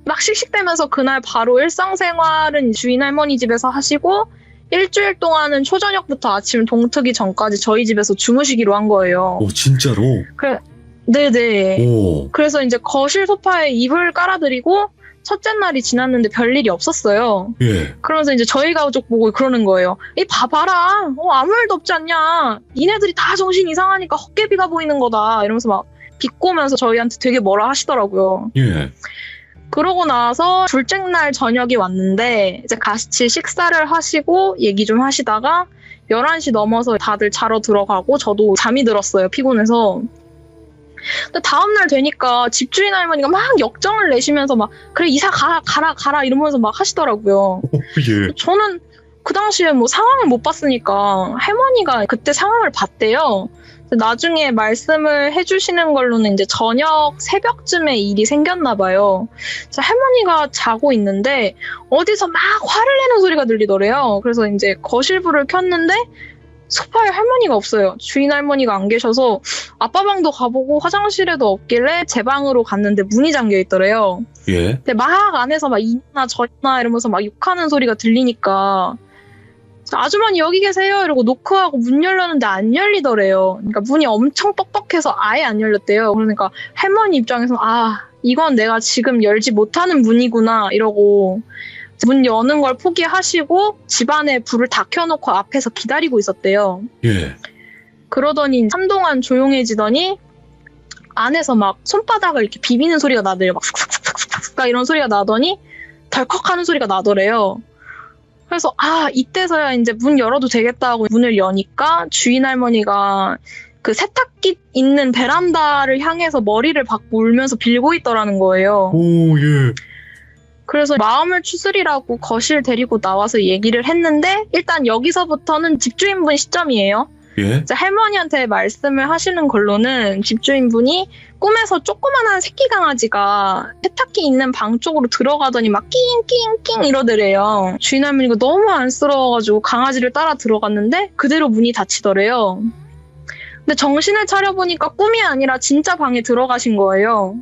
막 씩씩대면서 그날 바로 일상생활은 주인 할머니 집에서 하시고 일주일 동안은 초저녁부터 아침 동트기 전까지 저희 집에서 주무시기로 한 거예요. 오, 진짜로? 네네. 오. 그래서 이제 거실 소파에 이불 깔아드리고 첫째 날이 지났는데 별일이 없었어요. 예. 그러면서 이제 저희 가족 보고 그러는 거예요. 이 봐봐라. 아무 일도 없지 않냐. 니네들이 다 정신 이상하니까 헛개비가 보이는 거다. 이러면서 막 비꼬면서 저희한테 되게 뭐라 하시더라고요. 예. 그러고 나서 둘째 날 저녁이 왔는데 이제 같이 식사를 하시고 얘기 좀 하시다가 11시 넘어서 다들 자러 들어가고 저도 잠이 들었어요. 피곤해서. 근데 다음날 되니까 집주인 할머니가 막 역정을 내시면서 막 그래 이사 가라 이러면서 막 하시더라고요. 예. 저는 그 당시에 뭐 상황을 못 봤으니까 할머니가 그때 상황을 봤대요. 나중에 말씀을 해주시는 걸로는 이제 저녁 새벽쯤에 일이 생겼나 봐요. 할머니가 자고 있는데 어디서 막 화를 내는 소리가 들리더래요. 그래서 이제 거실불을 켰는데 소파에 할머니가 없어요. 주인 할머니가 안 계셔서 아빠 방도 가보고 화장실에도 없길래 제 방으로 갔는데 문이 잠겨 있더래요. 예. 근데 막 안에서 막 이나 저나 이러면서 막 욕하는 소리가 들리니까 아주머니 여기 계세요 이러고 노크하고 문 열렸는데 안 열리더래요. 그러니까 문이 엄청 뻑뻑해서 아예 안 열렸대요. 그러니까 할머니 입장에서 이건 내가 지금 열지 못하는 문이구나 이러고 문 여는 걸 포기하시고 집안에 불을 다 켜놓고 앞에서 기다리고 있었대요. 예. 그러더니 한동안 조용해지더니 안에서 막 손바닥을 이렇게 비비는 소리가 나더래요. 막 삭삭삭삭삭 이런 소리가 나더니 덜컥하는 소리가 나더래요. 그래서 이때서야 이제 문 열어도 되겠다 하고 문을 여니까 주인 할머니가 그 세탁기 있는 베란다를 향해서 머리를 박고 울면서 빌고 있더라는 거예요. 오, 예. 그래서 마음을 추스리라고 거실 데리고 나와서 얘기를 했는데 일단 여기서부터는 집주인분 시점이에요. 예. 이제 할머니한테 말씀을 하시는 걸로는 집주인분이 꿈에서 조그만한 새끼 강아지가 세탁기 있는 방 쪽으로 들어가더니 막 낑낑낑 이러더래요. 주인 할머니가 너무 안쓰러워가지고 강아지를 따라 들어갔는데 그대로 문이 닫히더래요. 근데 정신을 차려보니까 꿈이 아니라 진짜 방에 들어가신 거예요.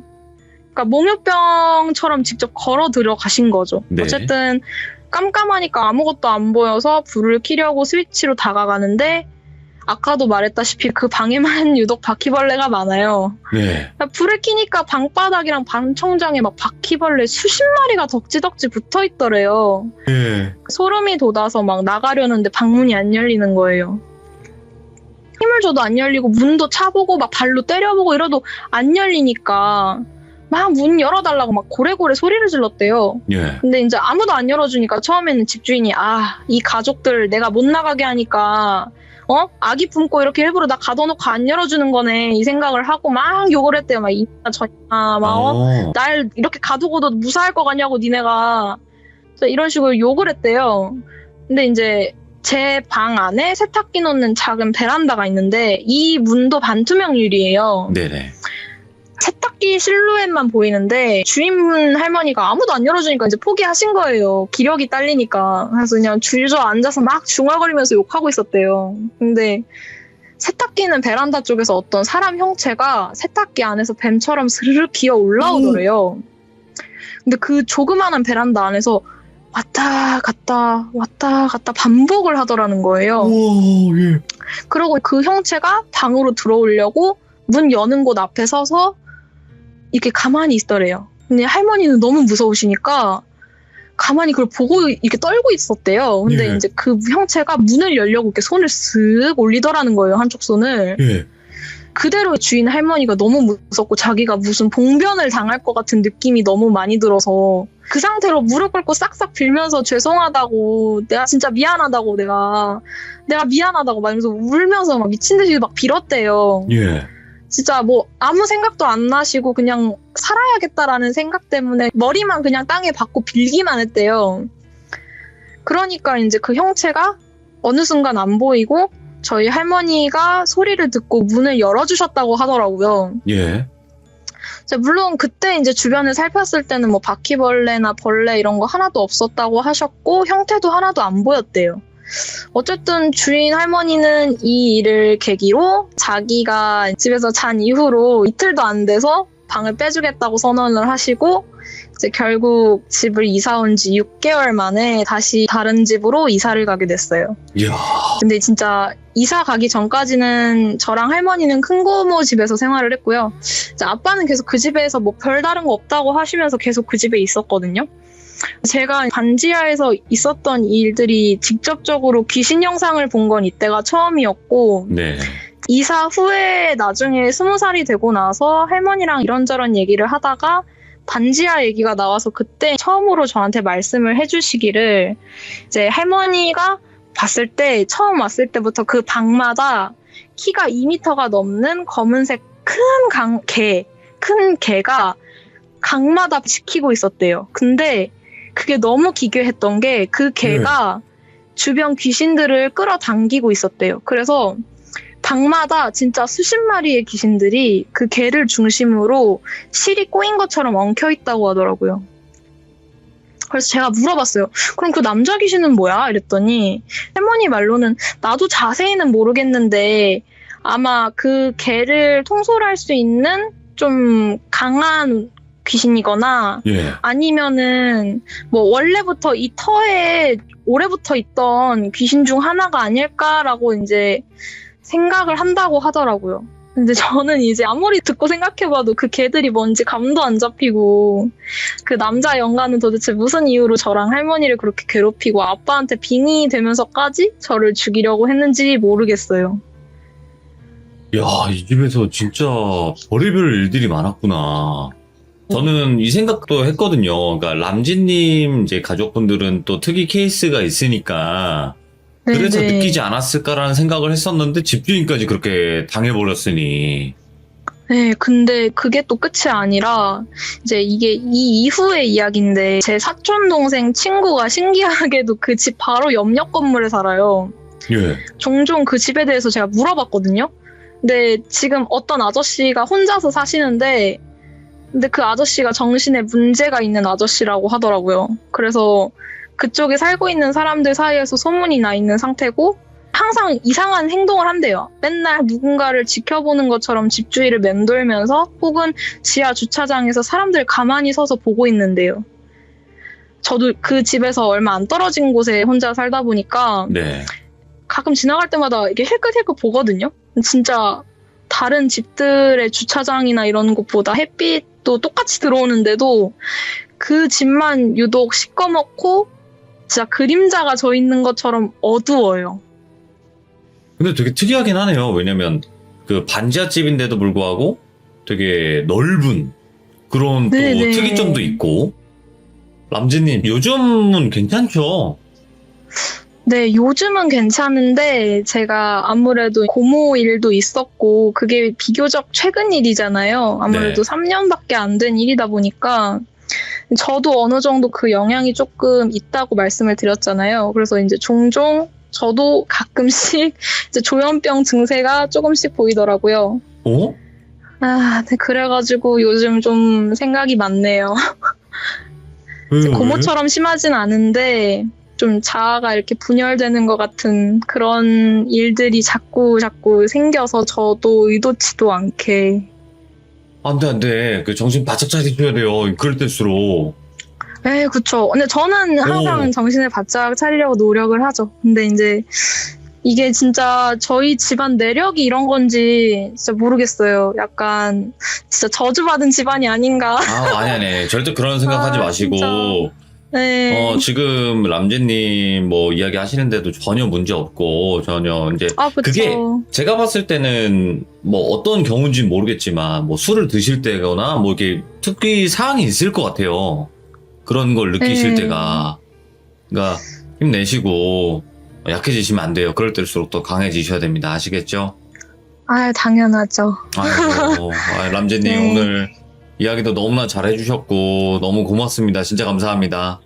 그러니까 몽유병처럼 직접 걸어 들어가신 거죠. 네. 어쨌든 깜깜하니까 아무것도 안 보여서 불을 켜려고 스위치로 다가가는데 아까도 말했다시피 그 방에만 유독 바퀴벌레가 많아요. 네. 불을 켜니까 방바닥이랑 방청장에 막 바퀴벌레 수십 마리가 덕지덕지 붙어 있더래요. 예. 소름이 돋아서 막 나가려는데 방문이 안 열리는 거예요. 힘을 줘도 안 열리고 문도 차보고 막 발로 때려보고 이러도 안 열리니까 막 문 열어달라고 막 고래고래 소리를 질렀대요. 예. 근데 이제 아무도 안 열어주니까 처음에는 집주인이 이 가족들 내가 못 나가게 하니까 아기 품고 이렇게 일부러 나 가둬놓고 안 열어주는 거네 이 생각을 하고 막 욕을 했대요. 막 이나 저나 막 날 이렇게 가두고도 무사할 것 같냐고 니네가 이런 식으로 욕을 했대요. 근데 이제 제 방 안에 세탁기 놓는 작은 베란다가 있는데 이 문도 반투명 유리예요. 네네. 세탁기 실루엣만 보이는데 주인 할머니가 아무도 안 열어주니까 이제 포기하신 거예요. 기력이 딸리니까. 그래서 그냥 줄져 앉아서 막 중얼거리면서 욕하고 있었대요. 근데 세탁기는 베란다 쪽에서 어떤 사람 형체가 세탁기 안에서 뱀처럼 스르륵 기어 올라오더래요. 근데 그 조그마한 베란다 안에서 왔다 갔다 왔다 갔다 반복을 하더라는 거예요. 오, 예. 그러고 그 형체가 방으로 들어오려고 문 여는 곳 앞에 서서 이렇게 가만히 있더래요. 근데 할머니는 너무 무서우시니까 가만히 그걸 보고 이렇게 떨고 있었대요. 근데 예. 이제 그 형체가 문을 열려고 이렇게 손을 쓱 올리더라는 거예요. 한쪽 손을. 예. 그대로 주인 할머니가 너무 무섭고 자기가 무슨 봉변을 당할 것 같은 느낌이 너무 많이 들어서 그 상태로 무릎 꿇고 싹싹 빌면서 죄송하다고 내가 진짜 미안하다고 내가 미안하다고 막 이러면서 울면서 막 미친 듯이 막 빌었대요. 예. 진짜 뭐 아무 생각도 안 나시고 그냥 살아야겠다라는 생각 때문에 머리만 그냥 땅에 박고 빌기만 했대요. 그러니까 이제 그 형체가 어느 순간 안 보이고 저희 할머니가 소리를 듣고 문을 열어주셨다고 하더라고요. 예. 물론 그때 이제 주변을 살폈을 때는 뭐 바퀴벌레나 벌레 이런 거 하나도 없었다고 하셨고 형태도 하나도 안 보였대요. 어쨌든 주인 할머니는 이 일을 계기로 자기가 집에서 잔 이후로 이틀도 안 돼서 방을 빼주겠다고 선언을 하시고 이제 결국 집을 이사 온 지 6개월 만에 다시 다른 집으로 이사를 가게 됐어요. 이야. 근데 진짜 이사 가기 전까지는 저랑 할머니는 큰 고모 집에서 생활을 했고요. 이제 아빠는 계속 그 집에서 뭐 별다른 거 없다고 하시면서 계속 그 집에 있었거든요. 제가 반지하에서 있었던 일들이 직접적으로 귀신 영상을 본 건 이때가 처음이었고 네. 이사 후에 나중에 20살이 되고 나서 할머니랑 이런저런 얘기를 하다가 반지하 얘기가 나와서 그때 처음으로 저한테 말씀을 해주시기를 이제 할머니가 봤을 때 처음 왔을 때부터 그 방마다 키가 2m가 넘는 검은색 큰 개가 강마다 지키고 있었대요. 근데 그게 너무 기괴했던 게 그 개가 주변 귀신들을 끌어당기고 있었대요. 그래서 방마다 진짜 수십 마리의 귀신들이 그 개를 중심으로 실이 꼬인 것처럼 엉켜 있다고 하더라고요. 그래서 제가 물어봤어요. 그럼 그 남자 귀신은 뭐야? 이랬더니 할머니 말로는 나도 자세히는 모르겠는데 아마 그 개를 통솔할 수 있는 좀 강한 귀신이거나 아니면은 뭐 원래부터 이 터에 오래부터 있던 귀신 중 하나가 아닐까라고 이제 생각을 한다고 하더라고요. 근데 저는 이제 아무리 듣고 생각해봐도 그 개들이 뭔지 감도 안 잡히고 그 남자 영가는 도대체 무슨 이유로 저랑 할머니를 그렇게 괴롭히고 아빠한테 빙의 되면서까지 저를 죽이려고 했는지 모르겠어요. 야, 이 집에서 진짜 별의별 일들이 많았구나. 저는 이 생각도 했거든요. 그러니까 람지님 이제 가족분들은 또 특이 케이스가 있으니까 그래서 네네. 느끼지 않았을까라는 생각을 했었는데 집주인까지 그렇게 당해버렸으니. 네, 근데 그게 또 끝이 아니라 이제 이게 이 이후의 이야기인데 제 사촌 동생 친구가 신기하게도 그 집 바로 옆 건물에 살아요. 예. 종종 그 집에 대해서 제가 물어봤거든요. 근데 지금 어떤 아저씨가 혼자서 사시는데 근데 그 아저씨가 정신에 문제가 있는 아저씨라고 하더라고요. 그래서 그쪽에 살고 있는 사람들 사이에서 소문이 나 있는 상태고 항상 이상한 행동을 한대요. 맨날 누군가를 지켜보는 것처럼 집 주위를 맴돌면서 혹은 지하 주차장에서 사람들 가만히 서서 보고 있는데요. 저도 그 집에서 얼마 안 떨어진 곳에 혼자 살다 보니까 네. 가끔 지나갈 때마다 이게 힐끗힐끗 보거든요. 진짜 다른 집들의 주차장이나 이런 곳보다 햇빛도 똑같이 들어오는데도 그 집만 유독 시꺼멓고 진짜 그림자가 져 있는 것처럼 어두워요. 근데 되게 특이하긴 하네요. 왜냐면 그 반지하집인데도 불구하고 되게 넓은 그런 또 네네. 특이점도 있고. 람지님, 요즘은 괜찮죠? 네, 요즘은 괜찮은데 제가 아무래도 고모 일도 있었고 그게 비교적 최근 일이잖아요. 아무래도 네. 3년밖에 안 된 일이다 보니까 저도 어느 정도 그 영향이 조금 있다고 말씀을 드렸잖아요. 그래서 이제 종종 저도 가끔씩 이제 조현병 증세가 조금씩 보이더라고요. 어? 네, 그래가지고 요즘 좀 생각이 많네요. 왜? 고모처럼 심하진 않은데 좀 자아가 이렇게 분열되는 것 같은 그런 일들이 자꾸 생겨서 저도 의도치도 않게. 안 돼, 안 돼. 그 정신 바짝 차리셔야 돼요. 그럴 때일수록. 네, 그쵸. 근데 저는 항상 오. 정신을 바짝 차리려고 노력을 하죠. 근데 이제 이게 진짜 저희 집안 내력이 이런 건지 진짜 모르겠어요. 약간 진짜 저주받은 집안이 아닌가. 아니. 절대 그런 생각하지 마시고. 진짜. 네. 지금 람제님 뭐 이야기 하시는데도 전혀 문제 없고, 전혀 이제 그쵸. 그게 제가 봤을 때는 뭐 어떤 경우인지는 모르겠지만 뭐 술을 드실 때거나 뭐 이렇게 특히 사항이 있을 것 같아요. 그런 걸 느끼실 네. 때가. 그러니까 힘내시고 약해지시면 안 돼요. 그럴 때일수록 더 강해지셔야 됩니다. 아시겠죠? 당연하죠. 아이고, 람제님 네. 오늘 이야기도 너무나 잘해주셨고 너무 고맙습니다. 진짜 감사합니다.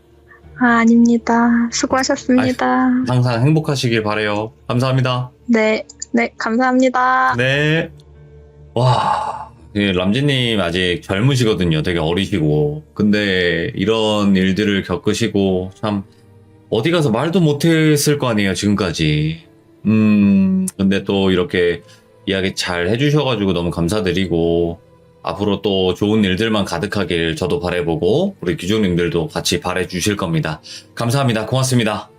아닙니다. 수고하셨습니다. 항상 행복하시길 바래요. 감사합니다. 네, 감사합니다. 네. 와, 람지님 아직 젊으시거든요. 되게 어리시고. 근데 이런 일들을 겪으시고 참 어디 가서 말도 못했을 거 아니에요, 지금까지. 근데 또 이렇게 이야기 잘 해주셔가지고 너무 감사드리고 앞으로 또 좋은 일들만 가득하길 저도 바라보고 우리 귀족님들도 같이 바라주실 겁니다. 감사합니다. 고맙습니다.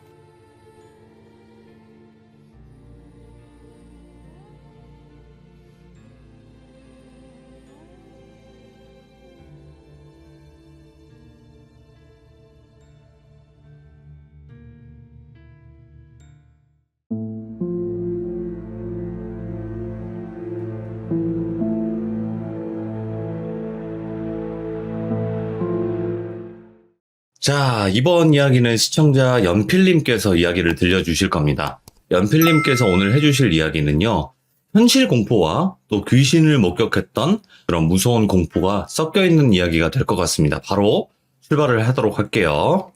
자, 이번 이야기는 시청자 연필님께서 이야기를 들려주실 겁니다. 연필님께서 오늘 해주실 이야기는요, 현실 공포와 또 귀신을 목격했던 그런 무서운 공포가 섞여 있는 이야기가 될 것 같습니다. 바로 출발을 하도록 할게요.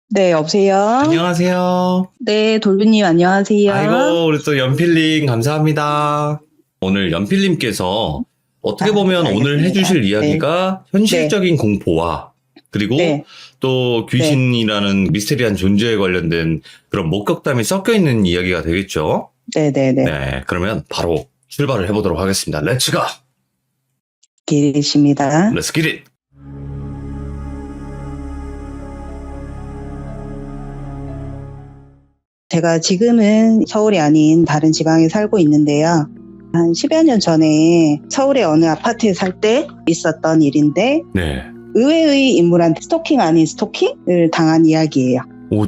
네, 여보세요? 안녕하세요. 네, 돌비님 안녕하세요. 아이고, 우리 또 연필님 감사합니다. 오늘 연필님께서 어떻게 보면 오늘 알겠습니다. 해주실 이야기가 현실적인 공포와 그리고 네. 또 귀신이라는 미스테리한 존재에 관련된 그런 목격담이 섞여 있는 이야기가 되겠죠? 네네네. 네, 그러면 바로 출발을 해보도록 하겠습니다. 렛츠 고! 길이십니다. 렛츠 기 잇! 제가 지금은 서울이 아닌 다른 지방에 살고 있는데요. 한 10여 년 전에 서울의 어느 아파트에 살 때 있었던 일인데 네. 의외의 인물한테 스토킹 아닌 스토킹을 당한 이야기예요.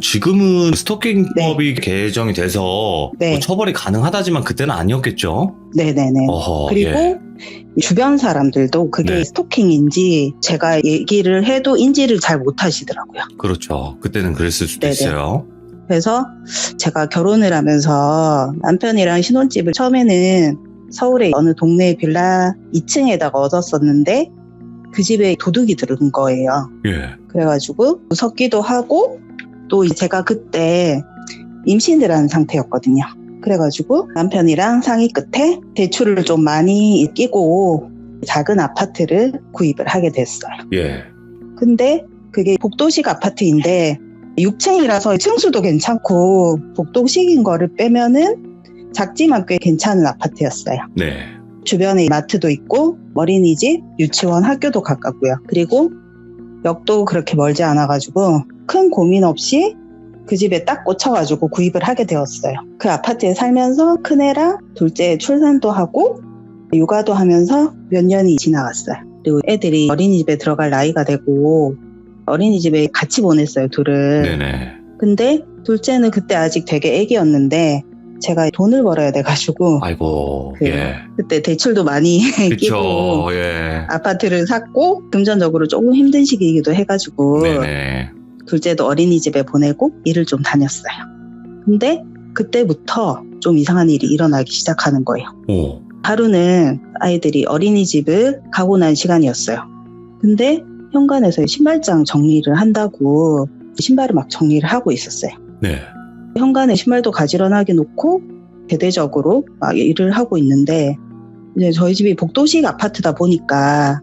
지금은 스토킹법이 개정이 돼서 네. 뭐 처벌이 가능하다지만 그때는 아니었겠죠? 네네네. 어허, 그리고 예. 주변 사람들도 그게 네. 스토킹인지 제가 얘기를 해도 인지를 잘 못하시더라고요. 그렇죠. 그때는 그랬을 수도 네네. 있어요. 그래서 제가 결혼을 하면서 남편이랑 신혼집을 처음에는 서울의 어느 동네 빌라 2층에다가 얻었었는데 그 집에 도둑이 들은 거예요. 예. 그래가지고 무섭기도 하고 또 제가 그때 임신을 한 상태였거든요. 그래가지고 남편이랑 상의 끝에 대출을 좀 많이 끼고 작은 아파트를 구입을 하게 됐어요. 예. 근데 그게 복도식 아파트인데 6층이라서 층수도 괜찮고 복도식인 거를 빼면은 작지만 꽤 괜찮은 아파트였어요. 네. 주변에 마트도 있고 어린이집, 유치원, 학교도 가깝고요. 그리고 역도 그렇게 멀지 않아가지고 큰 고민 없이 그 집에 딱 꽂혀가지고 구입을 하게 되었어요. 그 아파트에 살면서 큰애랑 둘째 출산도 하고 육아도 하면서 몇 년이 지나갔어요. 그리고 애들이 어린이집에 들어갈 나이가 되고 어린이집에 같이 보냈어요, 둘을. 네네. 근데 둘째는 그때 아직 되게 애기였는데 제가 돈을 벌어야 돼가지고 아이고, 예. 그때 대출도 많이 그쵸, 끼고 예. 아파트를 샀고 금전적으로 조금 힘든 시기이기도 해가지고 네네. 둘째도 어린이집에 보내고 일을 좀 다녔어요. 근데 그때부터 좀 이상한 일이 일어나기 시작하는 거예요. 오. 하루는 아이들이 어린이집을 가고 난 시간이었어요. 근데 현관에서 신발장 정리를 한다고 신발을 막 정리를 하고 있었어요. 네. 현관에 신발도 가지런하게 놓고 대대적으로 막 일을 하고 있는데 이제 저희 집이 복도식 아파트다 보니까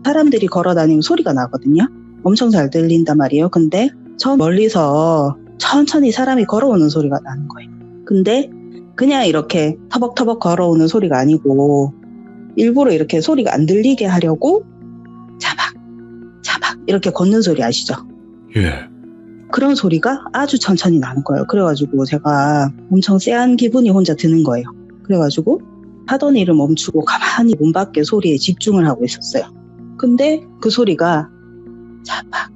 사람들이 걸어 다니면 소리가 나거든요. 엄청 잘 들린단 말이에요. 근데 저 멀리서 천천히 사람이 걸어오는 소리가 나는 거예요. 근데 그냥 이렇게 터벅터벅 걸어오는 소리가 아니고 일부러 이렇게 소리가 안 들리게 하려고 자박 자박 이렇게 걷는 소리 아시죠? 예. 그런 소리가 아주 천천히 나는 거예요. 그래가지고 제가 엄청 쎄한 기분이 혼자 드는 거예요. 그래가지고 하던 일을 멈추고 가만히 문 밖의 소리에 집중을 하고 있었어요. 근데 그 소리가 자박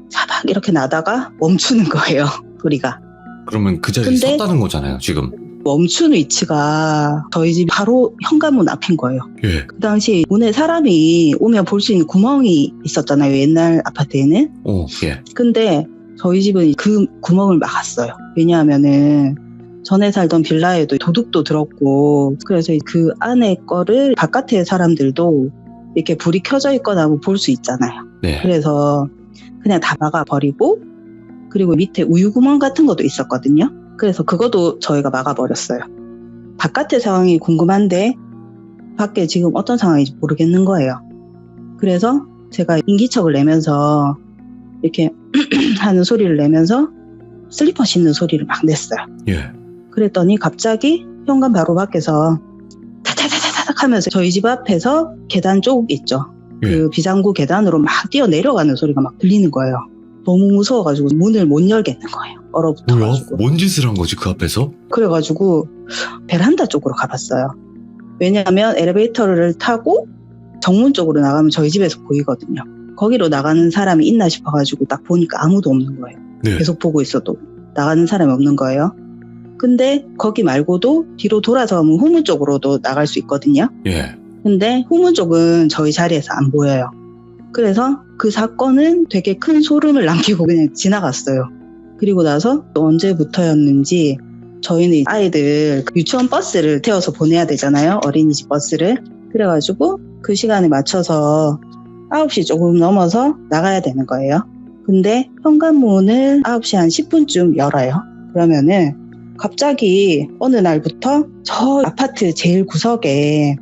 자박 이렇게 나다가 멈추는 거예요. 소리가. 그러면 그 자리에 근데- 섰다는 거잖아요, 지금. 멈춘 위치가 저희 집 바로 현관문 앞인 거예요. 예. 그 당시 문에 사람이 오면 볼 수 있는 구멍이 있었잖아요. 옛날 아파트에는. 오, 예. 근데 저희 집은 그 구멍을 막았어요. 왜냐하면은 전에 살던 빌라에도 도둑도 들었고 그래서 그 안에 거를 바깥에 사람들도 이렇게 불이 켜져 있거나 하면 볼 수 있잖아요. 네. 그래서 그냥 다 막아버리고 그리고 밑에 우유구멍 같은 것도 있었거든요. 그래서 그것도 저희가 막아버렸어요. 바깥의 상황이 궁금한데 밖에 지금 어떤 상황인지 모르겠는 거예요. 그래서 제가 인기척을 내면서 이렇게 하는 소리를 내면서 슬리퍼 신는 소리를 막 냈어요. 예. 그랬더니 갑자기 현관 바로 밖에서 타타타타닥 하면서 저희 집 앞에서 계단 쪽 있죠. 예. 그 비상구 계단으로 막 뛰어 내려가는 소리가 막 들리는 거예요. 너무 무서워가지고 문을 못 열겠는 거예요. 뭐야? 얼어붙어가지고. 뭔 짓을 한 거지, 그 앞에서? 그래가지고 베란다 쪽으로 가봤어요. 왜냐하면 엘리베이터를 타고 정문 쪽으로 나가면 저희 집에서 보이거든요. 거기로 나가는 사람이 있나 싶어가지고 딱 보니까 아무도 없는 거예요. 네. 계속 보고 있어도 나가는 사람이 없는 거예요. 근데 거기 말고도 뒤로 돌아서면 후문 쪽으로도 나갈 수 있거든요. 예. 근데 후문 쪽은 저희 자리에서 안 보여요. 그래서 그 사건은 되게 큰 소름을 남기고 그냥 지나갔어요. 그리고 나서 또 언제부터였는지 저희는 아이들 그 유치원 버스를 태워서 보내야 되잖아요. 어린이집 버스를. 그래가지고 그 시간에 맞춰서 9시 조금 넘어서 나가야 되는 거예요. 근데 현관문을 9시 한 10분쯤 열어요. 그러면은 갑자기 어느 날부터 저 아파트 제일 구석에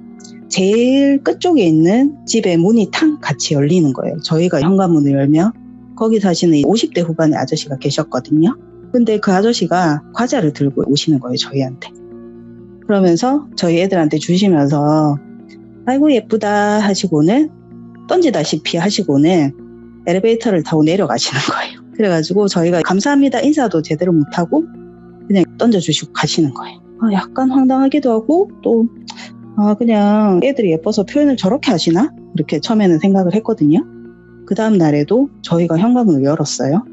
제일 끝쪽에 있는 집의 문이 탕 같이 열리는 거예요. 저희가 현관문을 열면 거기 사시는 50대 후반의 아저씨가 계셨거든요. 근데 그 아저씨가 과자를 들고 오시는 거예요, 저희한테. 그러면서 저희 애들한테 주시면서 아이고 예쁘다 하시고는 던지다시피 하시고는 엘리베이터를 타고 내려가시는 거예요. 그래가지고 저희가 감사합니다 인사도 제대로 못하고 그냥 던져주시고 가시는 거예요. 약간 황당하기도 하고 또 그냥 애들이 예뻐서 표현을 저렇게 하시나? 이렇게 처음에는 생각을 했거든요. 그 다음 날에도 저희가 현관문을 열었어요.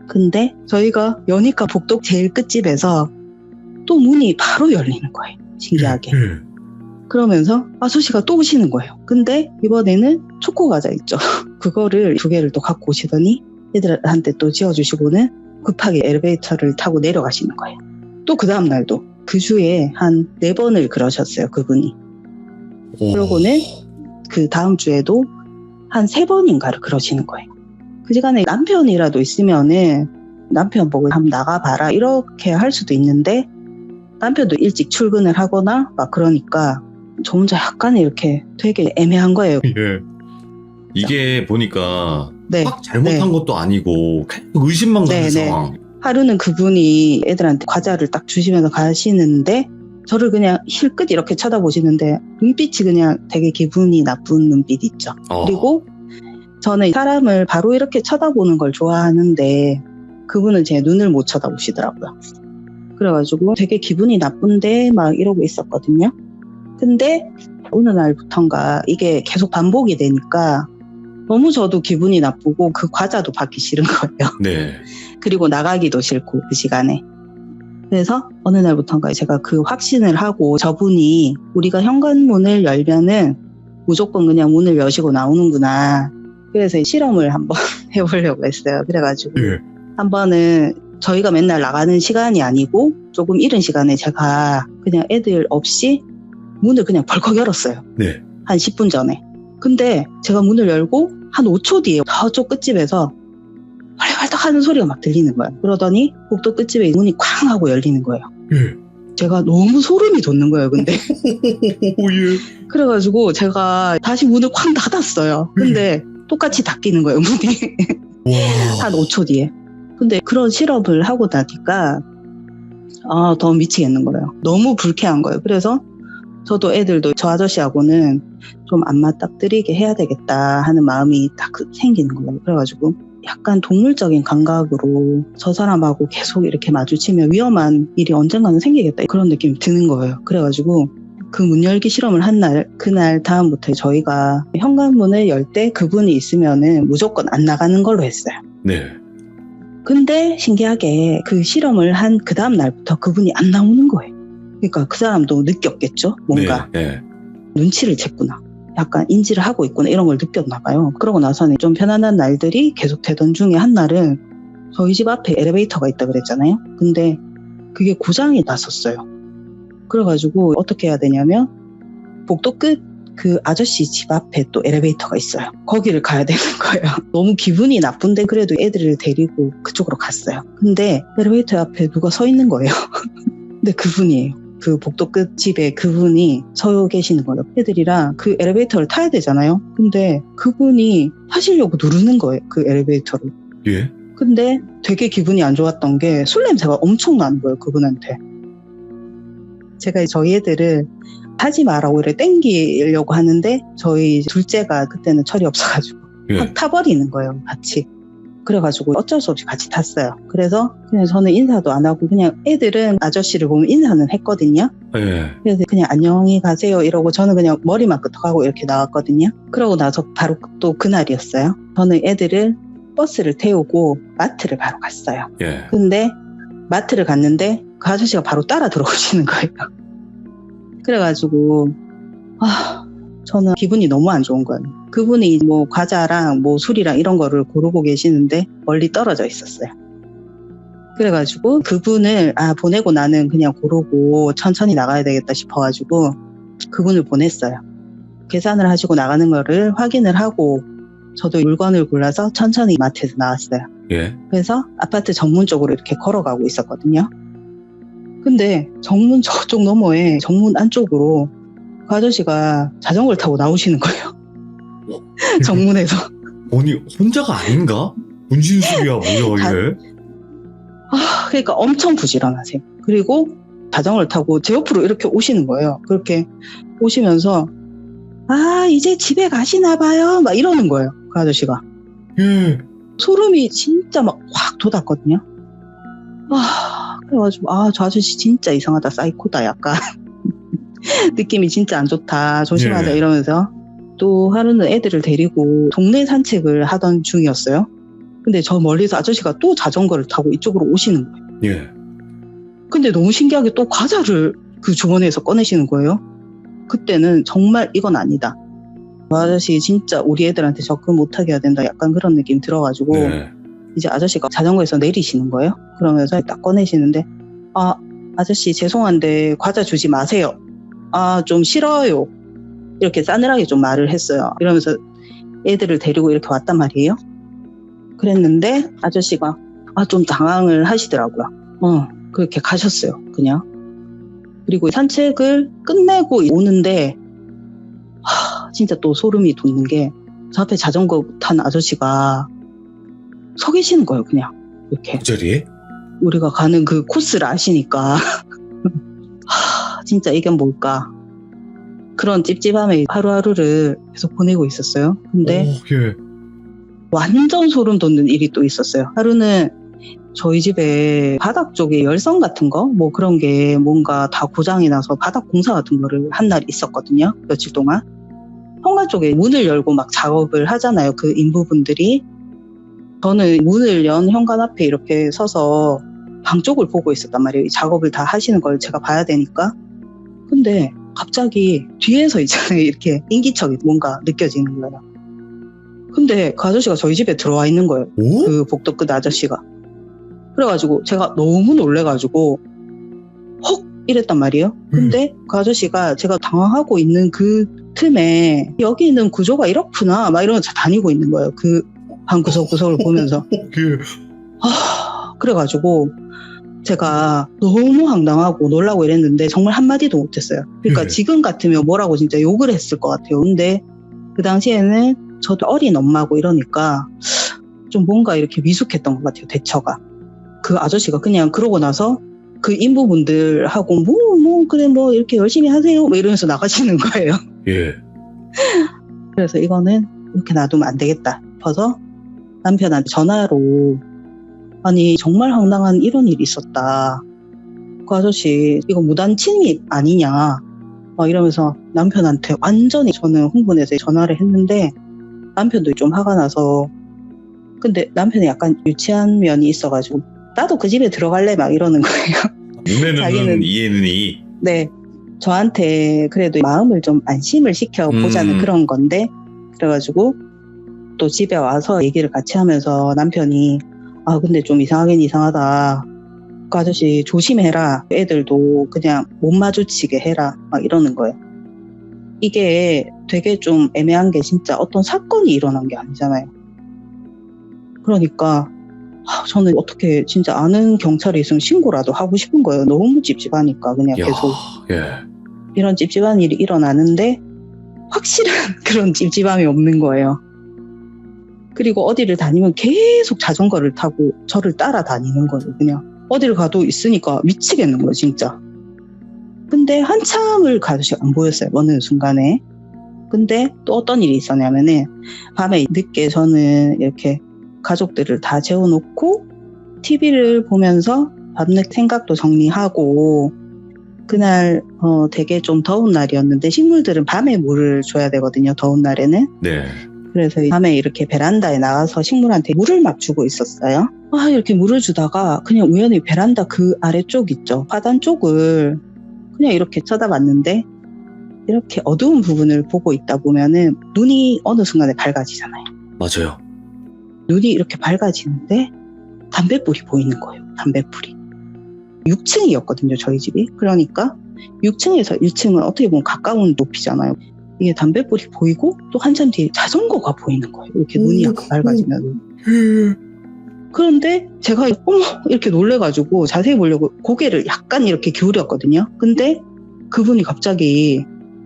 근데 저희가 여니까 복도 제일 끝집에서 또 문이 바로 열리는 거예요. 신기하게. 예. 그러면서 아저씨가 또 오시는 거예요. 근데 이번에는 초코 과자 있죠. 그거를 2개를 또 갖고 오시더니 애들한테 또 지어주시고는 급하게 엘리베이터를 타고 내려가시는 거예요. 또 그 다음 날도 그 주에 한 4번을 그러셨어요. 그분이. 오. 그러고는 그 다음 주에도 한 3번인가를 그러시는 거예요. 그 시간에 남편이라도 있으면은 남편 보고 한번 나가봐라 이렇게 할 수도 있는데 남편도 일찍 출근을 하거나 막 그러니까 저 혼자 약간 이렇게 되게 애매한 거예요. 예. 이게 보니까 네. 확 잘못한 네. 것도 아니고 계속 의심만 가는 네, 네. 상황. 하루는 그분이 애들한테 과자를 딱 주시면서 가시는데 저를 그냥 힐끗 이렇게 쳐다보시는데 눈빛이 그냥 되게 기분이 나쁜 눈빛 있죠. 어. 그리고 저는 사람을 바로 이렇게 쳐다보는 걸 좋아하는데 그분은 제 눈을 못 쳐다보시더라고요. 그래가지고 되게 기분이 나쁜데 막 이러고 있었거든요. 근데 어느 날부턴가 이게 계속 반복이 되니까 너무 저도 기분이 나쁘고 그 과자도 받기 싫은 거예요. 네. 그리고 나가기도 싫고 그 시간에. 그래서 어느 날부턴가 제가 그 확신을 하고 저분이 우리가 현관문을 열면은 무조건 그냥 문을 여시고 나오는구나. 그래서 실험을 한번 해보려고 했어요. 그래가지고 네. 한 번은 저희가 맨날 나가는 시간이 아니고 조금 이른 시간에 제가 그냥 애들 없이 문을 그냥 벌컥 열었어요. 네. 한 10분 전에. 근데 제가 문을 열고 한 5초 뒤에 저쪽 끝집에서 활활딱 하는 소리가 막 들리는 거예요. 그러더니 복도 끝집에 문이 쾅 하고 열리는 거예요. 예. 제가 너무 소름이 돋는 거예요, 근데. 오, 예. 그래가지고 제가 다시 문을 쾅 닫았어요. 근데 똑같이 닫히는 거예요, 문이. 와. 한 5초 뒤에. 근데 그런 실험을 하고 나니까 더 미치겠는 거예요. 너무 불쾌한 거예요. 그래서 저도 애들도 저 아저씨하고는 좀 안 맞닥뜨리게 해야 되겠다 하는 마음이 딱 생기는 거예요. 그래가지고 약간 동물적인 감각으로 저 사람하고 계속 이렇게 마주치면 위험한 일이 언젠가는 생기겠다 그런 느낌이 드는 거예요. 그래가지고 그 문 열기 실험을 한 날, 그날 다음부터 저희가 현관문을 열 때 그분이 있으면은 무조건 안 나가는 걸로 했어요. 네. 근데 신기하게 그 실험을 한 그 다음 날부터 그분이 안 나오는 거예요. 그러니까 그 사람도 느꼈겠죠? 뭔가 네. 눈치를 챘구나. 약간 인지를 하고 있구나. 이런 걸 느꼈나 봐요. 그러고 나서는 좀 편안한 날들이 계속 되던 중에 한 날은 저희 집 앞에 엘리베이터가 있다 그랬잖아요. 근데 그게 고장이 났었어요. 그래가지고 어떻게 해야 되냐면 복도 끝 그 아저씨 집 앞에 또 엘리베이터가 있어요. 거기를 가야 되는 거예요. 너무 기분이 나쁜데 그래도 애들을 데리고 그쪽으로 갔어요. 근데 엘리베이터 앞에 누가 서 있는 거예요. 근데 그분이에요. 그 복도 끝 집에 그분이 서 계시는 거예요. 애들이랑 그 엘리베이터를 타야 되잖아요. 근데 그분이 타시려고 누르는 거예요. 그 엘리베이터를. 예. 근데 되게 기분이 안 좋았던 게 술 냄새가 엄청 나는 거예요. 그분한테. 제가 저희 애들을 타지 마라고 이렇게 땡기려고 하는데 저희 둘째가 그때는 철이 없어가지고 예. 확 타버리는 거예요. 같이. 그래가지고 어쩔 수 없이 같이 탔어요. 그래서 그냥 저는 인사도 안 하고 그냥 애들은 아저씨를 보면 인사는 했거든요. 예. 그래서 그냥 안녕히 가세요 이러고 저는 그냥 머리만 끄덕하고 이렇게 나왔거든요. 그러고 나서 바로 또 그날이었어요. 저는 애들을 버스를 태우고 마트를 바로 갔어요. 예. 근데 마트를 갔는데 그 아저씨가 바로 따라 들어오시는 거예요. 그래가지고 저는 기분이 너무 안 좋은 거예요. 그분이 뭐 과자랑 뭐 술이랑 이런 거를 고르고 계시는데 멀리 떨어져 있었어요. 그래가지고 그분을 보내고 나는 그냥 고르고 천천히 나가야 되겠다 싶어가지고 그분을 보냈어요. 계산을 하시고 나가는 거를 확인을 하고 저도 물건을 골라서 천천히 마트에서 나왔어요. 예. 그래서 아파트 정문 쪽으로 이렇게 걸어가고 있었거든요. 근데 정문 저쪽 너머에 정문 안쪽으로 그 아저씨가 자전거를 타고 나오시는 거예요. 정문에서. 아니, 혼자가 아닌가? 분신술이야, 뭐야, 얘? 그러니까 엄청 부지런하세요. 그리고 자전거를 타고 제 옆으로 이렇게 오시는 거예요. 그렇게 오시면서 이제 집에 가시나 봐요. 막 이러는 거예요. 그 아저씨가. 예. 소름이 진짜 막 확 돋았거든요. 그래가지고 저 아저씨 진짜 이상하다. 사이코다 약간. 느낌이 진짜 안 좋다. 조심하자 예. 이러면서 또 하루는 애들을 데리고 동네 산책을 하던 중이었어요. 근데 저 멀리서 아저씨가 또 자전거를 타고 이쪽으로 오시는 거예요. 예. 근데 너무 신기하게 또 과자를 그 주머니에서 꺼내시는 거예요. 그때는 정말 이건 아니다. 그 아저씨 진짜 우리 애들한테 접근 못하게 해야 된다. 약간 그런 느낌 들어가지고 예. 이제 아저씨가 자전거에서 내리시는 거예요. 그러면서 딱 꺼내시는데 아저씨 죄송한데 과자 주지 마세요. 좀 싫어요. 이렇게 싸늘하게 좀 말을 했어요. 이러면서 애들을 데리고 이렇게 왔단 말이에요. 그랬는데 아저씨가 좀 당황을 하시더라고요. 그렇게 가셨어요. 그냥. 그리고 산책을 끝내고 오는데 진짜 또 소름이 돋는 게 저 앞에 자전거 탄 아저씨가 서 계시는 거예요. 그냥 이렇게. 그 자리에? 우리가 가는 그 코스를 아시니까 진짜 이게 뭘까. 그런 찝찝함에 하루하루를 계속 보내고 있었어요. 근데 예. 완전 소름 돋는 일이 또 있었어요. 하루는 저희 집에 바닥 쪽에 열선 같은 거, 뭐 그런 게 뭔가 다 고장이 나서 바닥 공사 같은 거를 한 날이 있었거든요. 며칠 동안. 현관 쪽에 문을 열고 막 작업을 하잖아요. 그 인부분들이. 저는 문을 연 현관 앞에 이렇게 서서 방 쪽을 보고 있었단 말이에요. 이 작업을 다 하시는 걸 제가 봐야 되니까. 근데 갑자기 뒤에서 있잖아요. 이렇게 인기척이 뭔가 느껴지는 거예요. 근데 그 아저씨가 저희 집에 들어와 있는 거예요. 오? 그 복도 끝 아저씨가. 그래가지고 제가 너무 놀래가지고 헉 이랬단 말이에요. 근데 그 아저씨가 제가 당황하고 있는 그 틈에 여기 있는 구조가 이렇구나 막 이러면서 다니고 있는 거예요. 그 방 구석구석을 보면서. 그래가지고 제가 너무 황당하고 놀라고 이랬는데 정말 한마디도 못했어요. 그러니까 지금 같으면 뭐라고 진짜 욕을 했을 것 같아요. 근데 그 당시에는 저도 어린 엄마고 이러니까 좀 뭔가 이렇게 미숙했던 것 같아요. 대처가. 그 아저씨가 그냥 그러고 나서 그 인부분들하고 그래 뭐 이렇게 열심히 하세요 뭐 이러면서 나가시는 거예요. 예. 그래서 이거는 이렇게 놔두면 안 되겠다 싶어서 남편한테 전화로 아니 정말 황당한 이런 일이 있었다. 그 아저씨 이거 무단 침입 아니냐 막 이러면서 남편한테 완전히 저는 흥분해서 전화를 했는데 남편도 좀 화가 나서 근데 남편이 약간 유치한 면이 있어가지고 나도 그 집에 들어갈래 막 이러는 거예요. 눈에는 자기는- 이에는 이. 네, 저한테 그래도 마음을 좀 안심을 시켜보자는 그런 건데 그래가지고 또 집에 와서 얘기를 같이 하면서 남편이 아 근데 좀 이상하긴 이상하다. 그 아저씨 조심해라. 애들도 그냥 못 마주치게 해라. 막 이러는 거예요. 이게 되게 좀 애매한 게 진짜 어떤 사건이 일어난 게 아니잖아요. 그러니까 저는 어떻게 진짜 아는 경찰에 있으면 신고라도 하고 싶은 거예요. 너무 찝찝하니까 그냥 야, 계속 예. 이런 찝찝한 일이 일어나는데 확실한 그런 찝찝함이 없는 거예요. 그리고 어디를 다니면 계속 자전거를 타고 저를 따라다니는 거예요. 그냥 어디를 가도 있으니까 미치겠는 거예요 진짜. 근데 한참을 가듯이 안 보였어요. 어느 순간에. 근데 또 어떤 일이 있었냐면은 밤에 늦게 저는 이렇게 가족들을 다 재워놓고 TV를 보면서 밤늦 생각도 정리하고 그날 되게 좀 더운 날이었는데 식물들은 밤에 물을 줘야 되거든요. 더운 날에는. 네. 그래서 밤에 이렇게 베란다에 나가서 식물한테 물을 막 주고 있었어요. 이렇게 물을 주다가 그냥 우연히 베란다 그 아래쪽 있죠. 화단 쪽을 그냥 이렇게 쳐다봤는데 이렇게 어두운 부분을 보고 있다 보면은 눈이 어느 순간에 밝아지잖아요. 맞아요. 눈이 이렇게 밝아지는데 담뱃불이 보이는 거예요. 담뱃불이. 6층이었거든요. 저희 집이. 그러니까 6층에서 1층은 어떻게 보면 가까운 높이잖아요. 이게 담뱃불이 보이고 또 한참 뒤에 자전거가 보이는 거예요. 이렇게 눈이 약간 밝아지면. 그런데 제가 이렇게 놀래가지고 자세히 보려고 고개를 약간 이렇게 기울였거든요. 근데 그분이 갑자기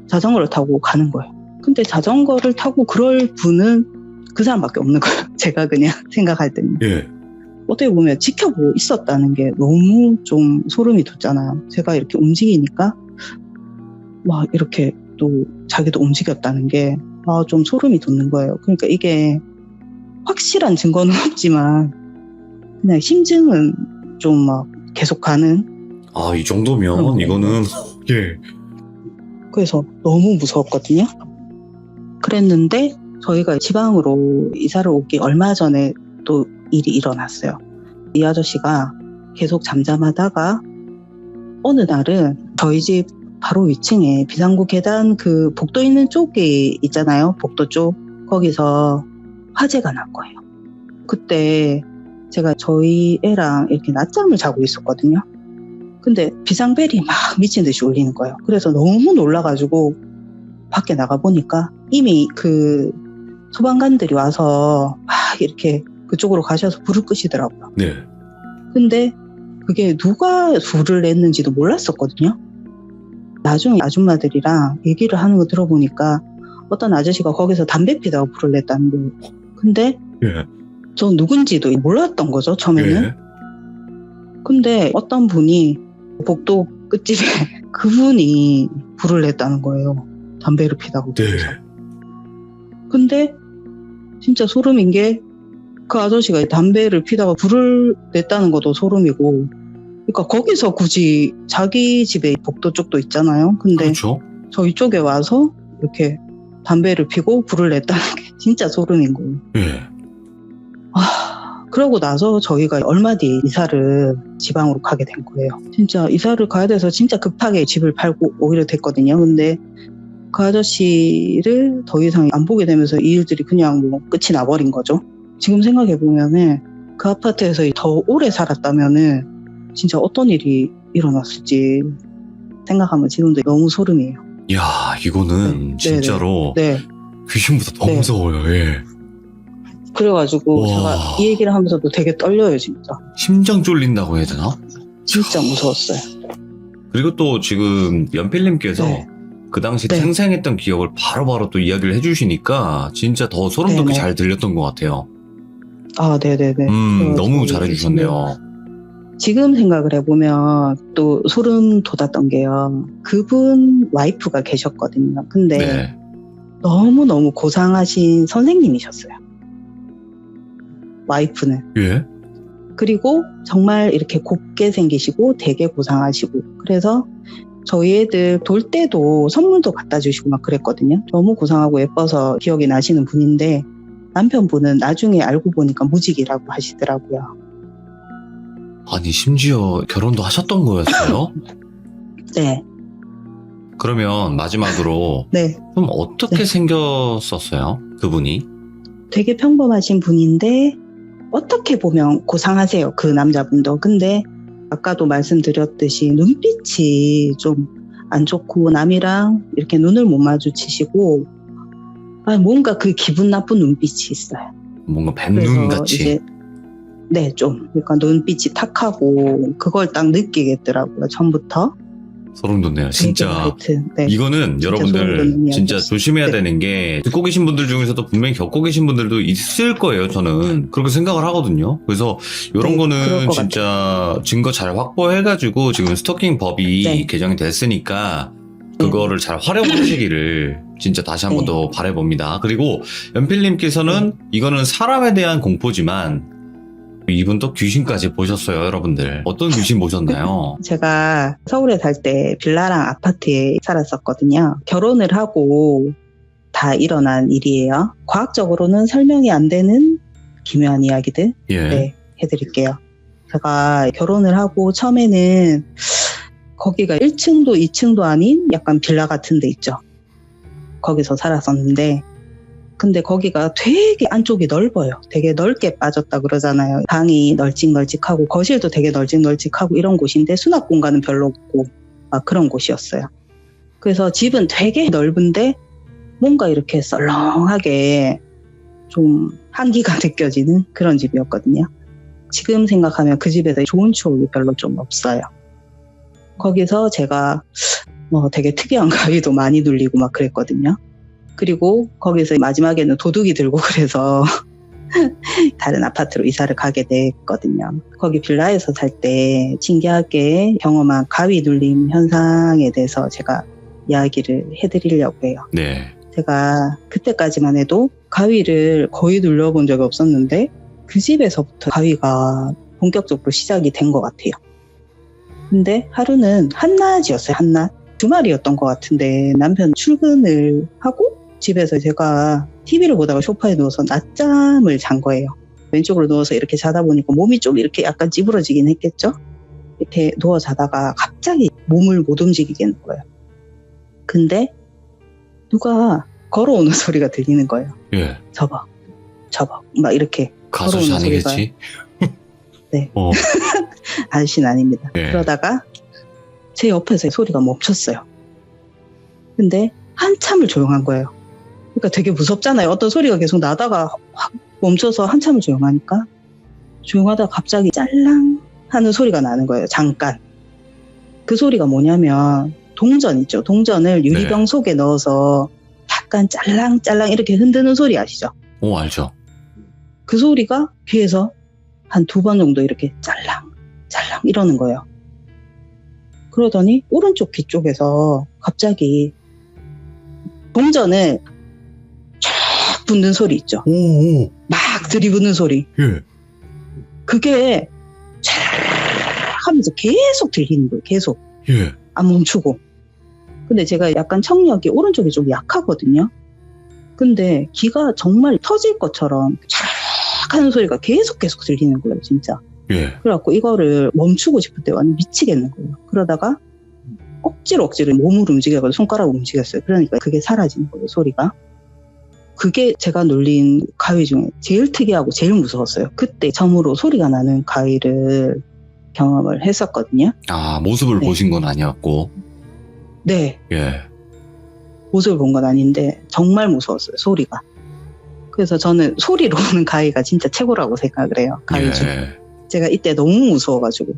자전거를 타고 가는 거예요. 근데 자전거를 타고 그럴 분은 그 사람밖에 없는 거예요. 제가 그냥 생각할 때는. 예. 어떻게 보면 지켜보고 있었다는 게 너무 좀 소름이 돋잖아요. 제가 이렇게 움직이니까 막 이렇게 또 자기도 움직였다는 게 좀 소름이 돋는 거예요. 그러니까 이게 확실한 증거는 없지만 그냥 심증은 좀 막 계속 가는. 이 정도면 이거는 예. 그래서 너무 무서웠거든요. 그랬는데 저희가 지방으로 이사를 오기 얼마 전에 또 일이 일어났어요. 이 아저씨가 계속 잠잠하다가 어느 날은 저희 집 바로 위층에 비상구 계단 그 복도 있는 쪽에 있잖아요. 복도 쪽. 거기서 화재가 난 거예요. 그때 제가 저희 애랑 이렇게 낮잠을 자고 있었거든요. 근데 비상벨이 막 미친 듯이 울리는 거예요. 그래서 너무 놀라가지고 밖에 나가보니까 이미 그 소방관들이 와서 막 이렇게 그쪽으로 가셔서 불을 끄시더라고요. 네. 근데 그게 누가 불을 냈는지도 몰랐었거든요. 나중에 아줌마들이랑 얘기를 하는 거 들어보니까 어떤 아저씨가 거기서 담배 피다가 불을 냈다는 거예요. 근데 예. 저 누군지도 몰랐던 거죠, 처음에는. 예. 근데 어떤 분이 복도 끝집에 그분이 불을 냈다는 거예요. 담배를 피다가. 네. 근데 진짜 소름인 게 그 아저씨가 담배를 피다가 불을 냈다는 것도 소름이고, 그러니까 거기서 굳이 자기 집에 복도 쪽도 있잖아요. 근데 그렇죠. 저희 쪽에 와서 이렇게 담배를 피고 불을 냈다는 게 진짜 소름인 거예요. 예. 그러고 나서 저희가 얼마 뒤에 이사를 지방으로 가게 된 거예요. 진짜 이사를 가야 돼서 진짜 급하게 집을 팔고 오히려 됐거든요. 근데 그 아저씨를 더 이상 안 보게 되면서 이 일들이 그냥 뭐 끝이 나버린 거죠. 지금 생각해보면은 그 아파트에서 더 오래 살았다면은 진짜 어떤 일이 일어났을지 생각하면 지금도 너무 소름이에요. 이야, 이거는 네. 진짜로 네. 귀신보다 더 네. 무서워요. 예. 그래가지고 와. 제가 이 얘기를 하면서도 되게 떨려요, 진짜. 심장 쫄린다고 해야 되나? 진짜 무서웠어요. 그리고 또 지금 연필님께서 네. 그 당시 네. 생생했던 기억을 바로바로 또 이야기를 해주시니까 진짜 더 소름 돋게 네네. 잘 들렸던 것 같아요. 아, 네네네. 너무 잘해주셨네요. 지금 생각을 해보면 또 소름 돋았던 게요. 그분 와이프가 계셨거든요. 근데 네. 너무너무 고상하신 선생님이셨어요. 와이프는. 예? 그리고 정말 이렇게 곱게 생기시고 되게 고상하시고, 그래서 저희 애들 돌 때도 선물도 갖다 주시고 막 그랬거든요. 너무 고상하고 예뻐서 기억이 나시는 분인데 남편분은 나중에 알고 보니까 무직이라고 하시더라고요. 아니, 심지어 결혼도 하셨던 거였어요? 네. 그러면 마지막으로 네. 좀 어떻게 네. 생겼었어요? 그분이? 되게 평범하신 분인데 어떻게 보면 고상하세요. 그 남자분도. 근데 아까도 말씀드렸듯이 눈빛이 좀 안 좋고 남이랑 이렇게 눈을 못 마주치시고 뭔가 그 기분 나쁜 눈빛이 있어요. 뭔가 뱀눈 같이. 네, 좀. 그러니까 눈빛이 탁하고 그걸 딱 느끼겠더라고요. 처음부터. 소름 돋네요. 진짜. 하여튼, 네. 이거는 진짜 여러분들 소름 돋는 진짜 이야기였어요. 조심해야 네. 되는 게 듣고 계신 분들 중에서도 분명히 겪고 계신 분들도 있을 거예요. 저는 그렇게 생각을 하거든요. 그래서 이런 네, 그럴 거는 것 진짜 증거 잘 확보해가지고 지금 스토킹 법이 네. 개정이 됐으니까 그거를 잘 활용하시기를 진짜 다시 한 번 네. 더 바라봅니다. 그리고 연필님께서는 이거는 사람에 대한 공포지만 이분도 귀신까지 보셨어요, 여러분들. 어떤 귀신 보셨나요? 제가 서울에 살 때 빌라랑 아파트에 살았었거든요. 결혼을 하고 다 일어난 일이에요. 과학적으로는 설명이 안 되는 기묘한 이야기들 예. 네, 해드릴게요. 제가 결혼을 하고 처음에는 거기가 1층도 2층도 아닌 약간 빌라 같은 데 있죠. 거기서 살았었는데 근데 거기가 되게 안쪽이 넓어요. 되게 넓게 빠졌다 그러잖아요. 방이 널찍널찍하고 거실도 되게 널찍널찍하고 이런 곳인데 수납 공간은 별로 없고 막 그런 곳이었어요. 그래서 집은 되게 넓은데 뭔가 이렇게 썰렁하게 좀 한기가 느껴지는 그런 집이었거든요. 지금 생각하면 그 집에서 좋은 추억이 별로 좀 없어요. 거기서 제가 되게 특이한 가위도 많이 눌리고 막 그랬거든요. 그리고 거기서 마지막에는 도둑이 들고 그래서 다른 아파트로 이사를 가게 됐거든요. 거기 빌라에서 살 때 신기하게 경험한 가위 눌림 현상에 대해서 제가 이야기를 해드리려고 해요. 네. 제가 그때까지만 해도 가위를 거의 눌려본 적이 없었는데 그 집에서부터 가위가 본격적으로 시작이 된 것 같아요. 근데 하루는 한낮이었어요. 한낮. 주말이었던 것 같은데 남편 출근을 하고 집에서 제가 TV를 보다가 소파에 누워서 낮잠을 잔 거예요. 왼쪽으로 누워서 이렇게 자다 보니까 몸이 좀 이렇게 약간 찌부러지긴 했겠죠? 이렇게 누워 자다가 갑자기 몸을 못 움직이게 하는 거예요. 근데 누가 걸어오는 소리가 들리는 거예요. 예. 접어. 막 이렇게. 가수시 걸어오는 아니겠지? 네. 어. 아저씨는 아닙니다. 네. 그러다가 제 옆에서 소리가 멈췄어요. 근데 한참을 조용한 거예요. 그러니까 되게 무섭잖아요. 어떤 소리가 계속 나다가 확 멈춰서 한참을 조용하니까 조용하다가 갑자기 짤랑 하는 소리가 나는 거예요. 잠깐. 그 소리가 뭐냐면 동전 있죠. 동전을 유리병 네. 속에 넣어서 약간 짤랑짤랑 이렇게 흔드는 소리 아시죠? 오, 알죠. 그 소리가 귀에서 한 2번 정도 이렇게 짤랑 이러는 거예요. 그러더니 오른쪽 귀 쪽에서 갑자기 동전을 쫙 붙는 소리 있죠. 오, 막 들이붓는 소리. 예. 그게 촤 하면서 계속 들리는 거예요. 계속. 예. 안 멈추고. 근데 제가 약간 청력이 오른쪽이 좀 약하거든요. 근데 귀가 정말 터질 것처럼 촤 하는 소리가 계속 들리는 거예요. 진짜. 예. 그래갖고 이거를 멈추고 싶을 때 완전 미치겠는 거예요. 그러다가 억지로 몸을 움직여가지고 손가락을 움직였어요. 그러니까 그게 사라지는 거예요. 소리가. 그게 제가 놀린 가위 중에 제일 특이하고 제일 무서웠어요. 그때 처음으로 소리가 나는 가위를 경험을 했었거든요. 아, 모습을 네. 보신 건 아니었고. 네. 예. 모습을 본 건 아닌데 정말 무서웠어요. 소리가. 그래서 저는 소리로 오는 가위가 진짜 최고라고 생각을 해요. 가위 중. 예. 제가 이때 너무 무서워가지고.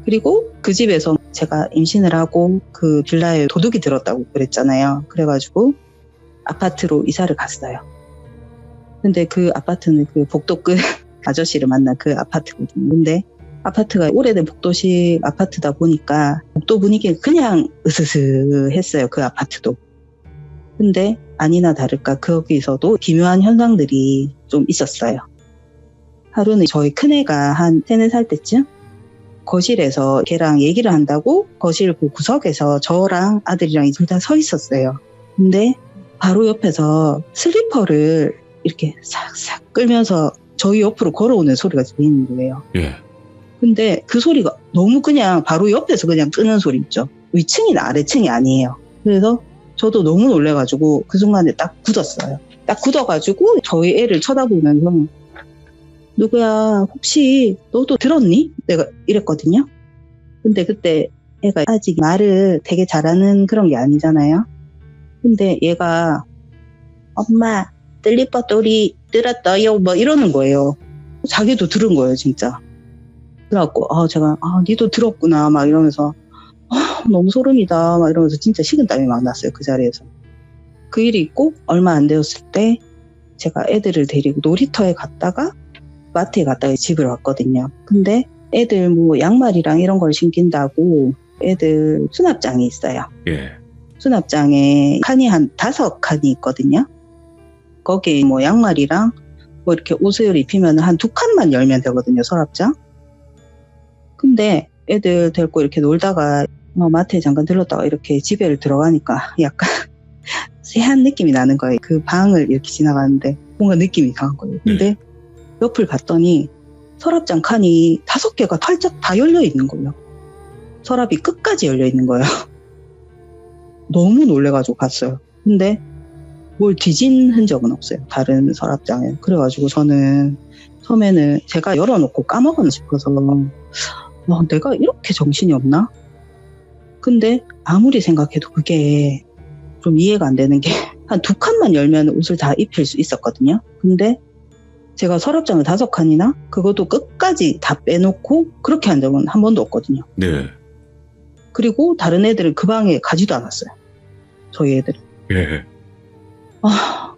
그리고 그 집에서 제가 임신을 하고 그 빌라에 도둑이 들었다고 그랬잖아요. 그래가지고 아파트로 이사를 갔어요. 근데 그 아파트는 그 복도 끝 아저씨를 만난 그 아파트거든요. 근데 아파트가 오래된 복도식 아파트다 보니까 복도 분위기가 그냥 으스스했어요. 그 아파트도. 근데 아니나 다를까 거기서도 기묘한 현상들이 좀 있었어요. 하루는 저희 큰애가 한 3, 4살 때쯤 거실에서 걔랑 얘기를 한다고 거실 그 구석에서 저랑 아들이랑 둘 다 서 있었어요. 근데 바로 옆에서 슬리퍼를 이렇게 싹싹 끌면서 저희 옆으로 걸어오는 소리가 들리는 거예요. 예. 근데 그 소리가 너무 그냥 바로 옆에서 그냥 끄는 소리 있죠. 위층이나 아래층이 아니에요. 그래서 저도 너무 놀래가지고 그 순간에 딱 굳었어요. 딱 굳어가지고 저희 애를 쳐다보면서 누구야 혹시 너도 들었니? 내가 이랬거든요. 근데 그때 애가 아직 말을 되게 잘하는 그런 게 아니잖아요. 근데 얘가 엄마 슬리퍼 소리 들었어요 뭐 이러는 거예요. 자기도 들은 거예요 진짜. 그래갖고 제가 니도 들었구나 막 이러면서 너무 소름이다 막 이러면서 진짜 식은땀이 막 났어요. 그 자리에서. 그 일이 있고 얼마 안 되었을 때 제가 애들을 데리고 놀이터에 갔다가 마트에 갔다가 집을 왔거든요. 근데 애들 뭐 양말이랑 이런 걸 신긴다고 애들 수납장이 있어요. 예. 수납장에 칸이 한 5칸이 있거든요. 거기에 뭐 양말이랑 뭐 이렇게 옷을 입히면 한 2칸만 열면 되거든요. 서랍장. 근데 애들 데리고 이렇게 놀다가 마트에 잠깐 들렀다가 이렇게 집에 들어가니까 약간 쎄한 느낌이 나는 거예요. 그 방을 이렇게 지나가는데 뭔가 느낌이 강한 거예요. 근데 옆을 봤더니 서랍장 칸이 5개가 활짝 다 열려 있는 거예요. 서랍이 끝까지 열려 있는 거예요. 너무 놀래가지고 갔어요. 근데 뭘 뒤진 흔적은 없어요. 다른 서랍장에. 그래가지고 저는 처음에는 제가 열어놓고 까먹었나 싶어서 내가 이렇게 정신이 없나? 근데 아무리 생각해도 그게 좀 이해가 안 되는 게 한 2칸만 열면 옷을 다 입힐 수 있었거든요. 근데 제가 서랍장을 5칸이나 그것도 끝까지 다 빼놓고 그렇게 한 적은 한 번도 없거든요. 네. 그리고 다른 애들은 그 방에 가지도 않았어요. 저희 애들은. 예.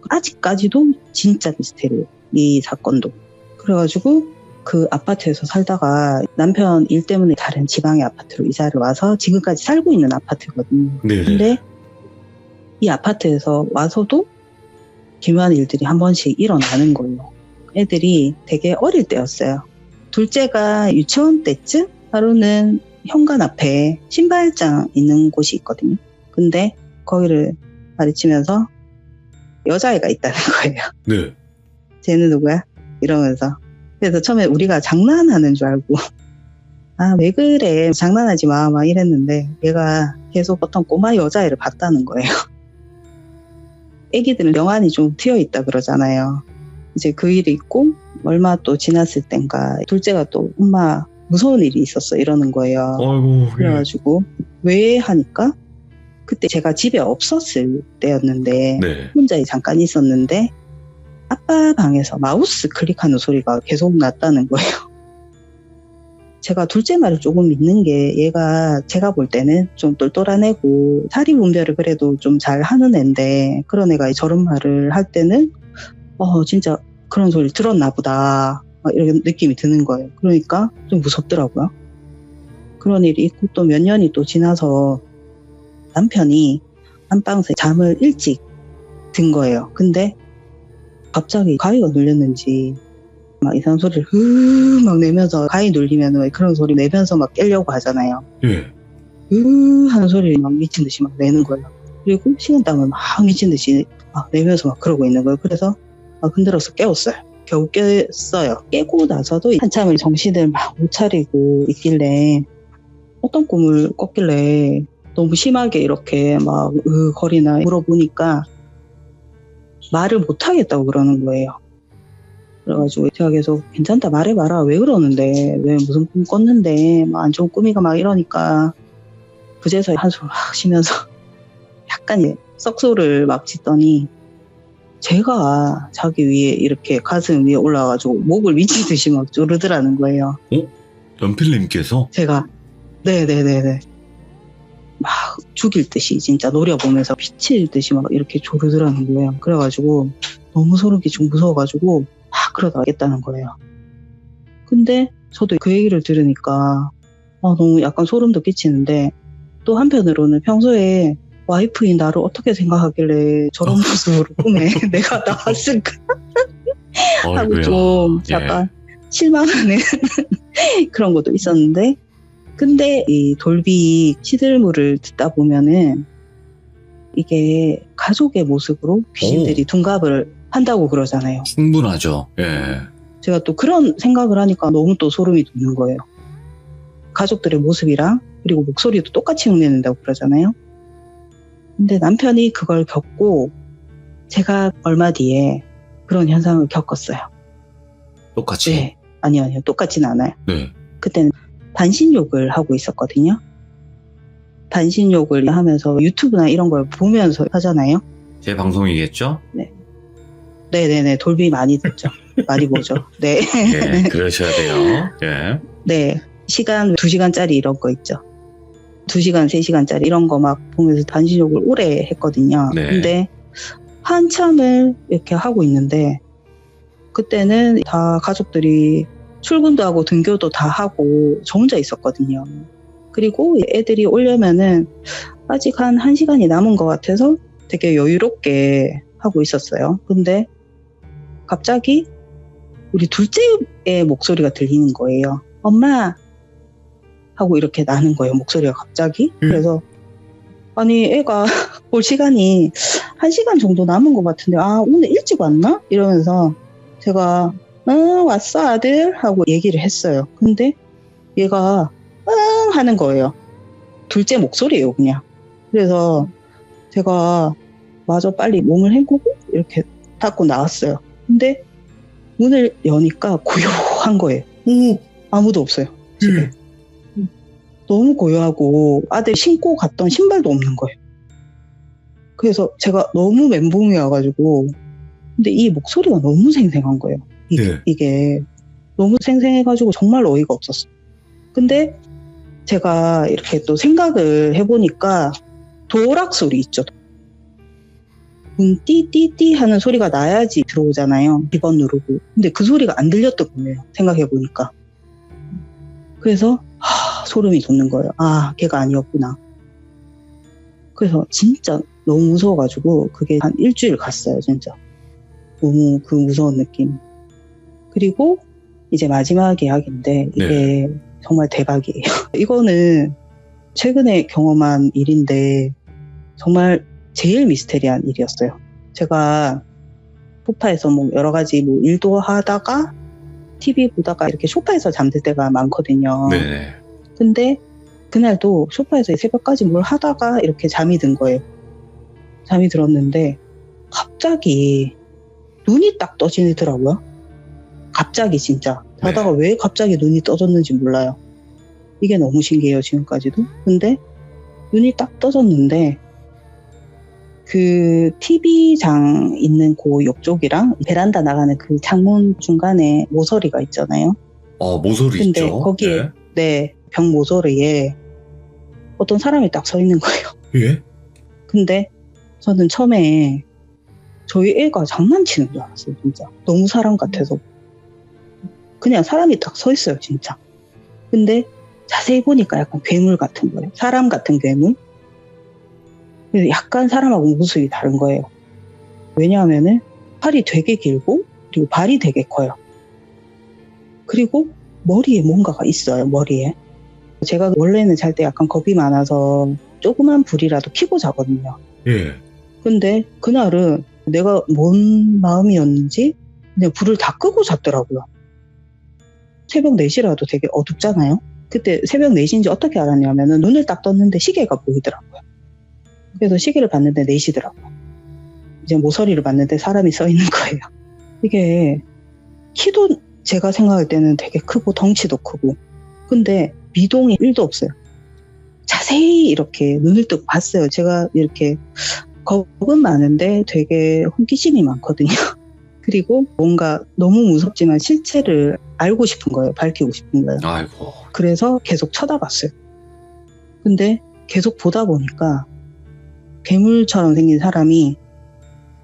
아직까지도 진짜 미스테리예요. 이 사건도. 그래가지고 그 아파트에서 살다가 남편 일 때문에 다른 지방의 아파트로 이사를 와서 지금까지 살고 있는 아파트거든요. 네. 근데 이 아파트에서 와서도 기묘한 일들이 한 번씩 일어나는 거예요. 애들이 되게 어릴 때였어요. 둘째가 유치원 때쯤 하루는 현관 앞에 신발장 있는 곳이 있거든요. 근데 거기를 가르치면서 여자애가 있다는 거예요. 네. 쟤는 누구야? 이러면서. 그래서 처음에 우리가 장난하는 줄 알고 왜 그래 장난하지 마 막 이랬는데 얘가 계속 어떤 꼬마 여자애를 봤다는 거예요. 애기들은 명안이 좀 트여있다 그러잖아요. 이제 그 일이 있고 얼마 또 지났을 땐가 둘째가 또 엄마 무서운 일이 있었어 이러는 거예요. 아이고. 그래가지고 왜 하니까 그때 제가 집에 없었을 때였는데 네. 혼자 잠깐 있었는데 아빠 방에서 마우스 클릭하는 소리가 계속 났다는 거예요. 제가 둘째 말을 조금 믿는 게 얘가 제가 볼 때는 좀 똘똘한 애고 사리 분별을 그래도 좀 잘 하는 애인데 그런 애가 저런 말을 할 때는 진짜 그런 소리를 들었나 보다 이런 느낌이 드는 거예요. 그러니까 좀 무섭더라고요. 그런 일이 있고 또 몇 년이 또 지나서 남편이 안방에서 잠을 일찍 든 거예요. 근데 갑자기 가위가 눌렸는지 막 이상한 소리를 막 내면서 가위 눌리면 왜 그런 소리 내면서 막 깨려고 하잖아요. 예. 하는 소리를 막 미친 듯이 막 내는 거예요. 그리고 식은땀을 막 미친 듯이 막 내면서 막 그러고 있는 거예요. 그래서 막 흔들어서 깨웠어요. 겨우 깼어요. 깨고 나서도 한참을 정신을 막 못 차리고 있길래 어떤 꿈을 꿨길래 너무 심하게 이렇게 막 거리나 물어보니까 말을 못 하겠다고 그러는 거예요. 그래가지고 제가 계속 괜찮다 말해봐라 왜 그러는데 왜 무슨 꿈 꿨는데 막 안 좋은 꿈이가 막 이러니까 그제서야 한숨을 막 쉬면서 약간 썩소를 막 짓더니 제가 자기 위에 이렇게 가슴 위에 올라가가지고 목을 미친 듯이 막 조르더라는 거예요. 연필님께서? 제가 네네네네 막 죽일 듯이 진짜 노려보면서 미칠 듯이 막 이렇게 조르더라는 거예요. 그래가지고 너무 소름이 좀 무서워가지고 막 그러다 가겠다는 거예요. 근데 저도 그 얘기를 들으니까 너무 약간 소름도 끼치는데 또 한편으로는 평소에 와이프인 나를 어떻게 생각하길래 저런 모습으로 꿈에 내가 나왔을까 하고 좀 약간 실망하는 그런 것도 있었는데 근데 이 돌비 시들물을 듣다 보면은 이게 가족의 모습으로 귀신들이 둔갑을 한다고 그러잖아요. 충분하죠. 예. 제가 또 그런 생각을 하니까 너무 또 소름이 돋는 거예요. 가족들의 모습이랑 그리고 목소리도 똑같이 흉내낸다고 그러잖아요. 근데 남편이 그걸 겪고 제가 얼마 뒤에 그런 현상을 겪었어요. 똑같이? 네. 아니요. 똑같지는 않아요. 네. 그때는 반신욕을 하고 있었거든요. 반신욕을 하면서 유튜브나 이런 걸 보면서 하잖아요. 제 방송이겠죠? 네네네. 돌비 많이 듣죠. 많이 보죠. 네. 예, 그러셔야 돼요. 예. 네. 시간 2시간짜리 이런 거 있죠. 2시간, 3시간짜리 이런 거 막 보면서 반신욕을 오래 했거든요. 네. 근데 한참을 이렇게 하고 있는데 그때는 다 가족들이 출근도 하고 등교도 다 하고 저 혼자 있었거든요. 그리고 애들이 오려면은 아직 한 1시간이 남은 것 같아서 되게 여유롭게 하고 있었어요. 근데 갑자기 우리 둘째의 목소리가 들리는 거예요. 엄마! 하고 이렇게 나는 거예요. 목소리가 갑자기. 그래서 아니 애가 올 시간이 1시간 정도 남은 것 같은데 오늘 일찍 왔나? 이러면서 제가 왔어 아들? 하고 얘기를 했어요. 근데 얘가 하는 거예요. 둘째 목소리예요 그냥. 그래서 제가 마저 빨리 몸을 헹구고 이렇게 닫고 나왔어요. 근데 문을 여니까 고요한 거예요. 아무도 없어요 집에. 너무 고요하고 아들 신고 갔던 신발도 없는 거예요. 그래서 제가 너무 멘붕이 와가지고 근데 이 목소리가 너무 생생한 거예요. 이게 너무 생생해가지고 정말 어이가 없었어요. 근데 제가 이렇게 또 생각을 해보니까 도락 소리 있죠. 문 띠띠띠 하는 소리가 나야지 들어오잖아요. 비번 누르고. 근데 그 소리가 안 들렸던 거예요. 생각해보니까. 그래서 소름이 돋는 거예요. 걔가 아니었구나. 그래서 진짜 너무 무서워가지고 그게 한 일주일 갔어요. 진짜. 너무 그 무서운 느낌. 그리고 이제 마지막 이야기인데 이게 정말 대박이에요. 이거는 최근에 경험한 일인데 정말 제일 미스테리한 일이었어요. 제가 소파에서 뭐 여러 가지 뭐 일도 하다가 TV 보다가 이렇게 소파에서 잠들 때가 많거든요. 네. 근데 그날도 소파에서 새벽까지 뭘 하다가 이렇게 잠이 든 거예요. 잠이 들었는데 갑자기 눈이 딱 떠지더라고요. 갑자기 진짜. 자다가 왜 갑자기 눈이 떠졌는지 몰라요. 이게 너무 신기해요 지금까지도. 근데 눈이 딱 떠졌는데 그 TV장 있는 그 옆쪽이랑 베란다 나가는 그 창문 중간에 모서리가 있잖아요. 모서리 근데 있죠. 거기에 벽 모서리에 어떤 사람이 딱 서 있는 거예요. 예? 근데 저는 처음에 저희 애가 장난치는 줄 알았어요. 진짜 너무 사람 같아서. 그냥 사람이 딱 서 있어요 진짜. 근데 자세히 보니까 약간 괴물 같은 거예요. 사람 같은 괴물. 그래서 약간 사람하고 모습이 다른 거예요. 왜냐하면은 팔이 되게 길고 그리고 발이 되게 커요. 그리고 머리에 뭔가가 있어요. 머리에. 제가 원래는 잘 때 약간 겁이 많아서 조그만 불이라도 켜고 자거든요. 예. 근데 그날은 내가 뭔 마음이었는지 그냥 불을 다 끄고 잤더라고요. 새벽 4시라도 되게 어둡잖아요. 그때 새벽 4시인지 어떻게 알았냐면은 눈을 딱 떴는데 시계가 보이더라고요. 그래서 시계를 봤는데 4시더라고요. 이제 모서리를 봤는데 사람이 서 있는 거예요. 이게 키도 제가 생각할 때는 되게 크고 덩치도 크고 근데 미동이 1도 없어요. 자세히 이렇게 눈을 뜨고 봤어요. 제가 이렇게 겁은 많은데 되게 호기심이 많거든요. 그리고 뭔가 너무 무섭지만 실체를 알고 싶은 거예요. 밝히고 싶은 거예요. 아이고. 그래서 계속 쳐다봤어요. 근데 계속 보다 보니까 괴물처럼 생긴 사람이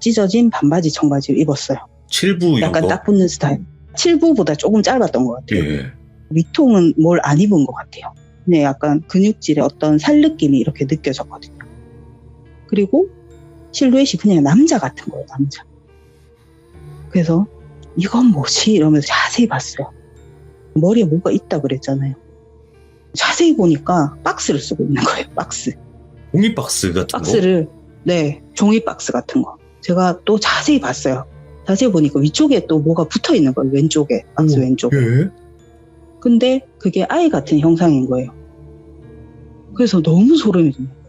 찢어진 반바지 청바지를 입었어요. 7부 약간 이거? 딱 붙는 스타일. 7부보다 조금 짧았던 것 같아요. 예. 위통은 뭘 안 입은 것 같아요. 그냥 약간 근육질의 어떤 살 느낌이 이렇게 느껴졌거든요. 그리고 실루엣이 그냥 남자 같은 거예요. 남자. 그래서 이건 뭐지? 이러면서 자세히 봤어요. 머리에 뭐가 있다 그랬잖아요. 자세히 보니까 박스를 쓰고 있는 거예요. 박스. 종이박스 같은 거? 박스를 네, 종이 박스 같은 거. 제가 또 자세히 봤어요. 자세히 보니까 위쪽에 또 뭐가 붙어 있는 거예요. 왼쪽에. 박스 왼쪽에. 예. 근데 그게 아이 같은 형상인 거예요. 그래서 너무 소름이 돋는 거예요.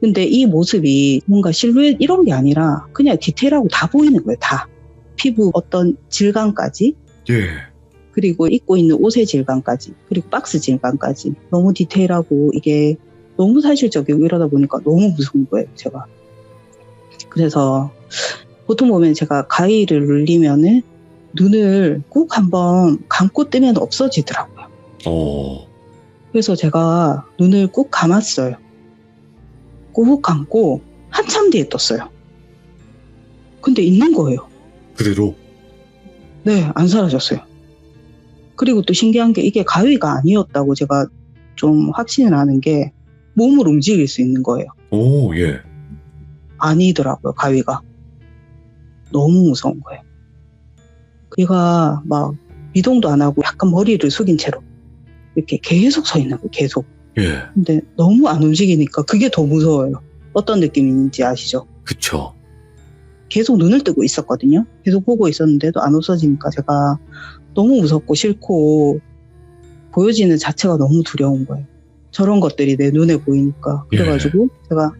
근데 이 모습이 뭔가 실루엣 이런 게 아니라 그냥 디테일하고 다 보이는 거예요. 다. 피부 어떤 질감까지. 예. 그리고 입고 있는 옷의 질감까지. 그리고 박스 질감까지. 너무 디테일하고 이게 너무 사실적이고 이러다 보니까 너무 무서운 거예요. 제가. 그래서 보통 보면 제가 가위를 눌리면은 눈을 꼭 한번 감고 뜨면 없어지더라고요. 그래서 제가 눈을 꼭 감았어요. 꼭 감고 한참 뒤에 떴어요. 근데 있는 거예요. 그대로? 네, 안 사라졌어요. 그리고 또 신기한 게 이게 가위가 아니었다고 제가 좀 확신을 하는 게 몸을 움직일 수 있는 거예요. 오, 예. 아니더라고요, 가위가. 너무 무서운 거예요. 얘가 막 미동도 안 하고 약간 머리를 숙인 채로 이렇게 계속 서 있는 거예요, 계속. 예. 근데 너무 안 움직이니까 그게 더 무서워요. 어떤 느낌인지 아시죠? 그쵸. 계속 눈을 뜨고 있었거든요. 계속 보고 있었는데도 안 없어지니까 제가 너무 무섭고 싫고 보여지는 자체가 너무 두려운 거예요. 저런 것들이 내 눈에 보이니까. 그래가지고 제가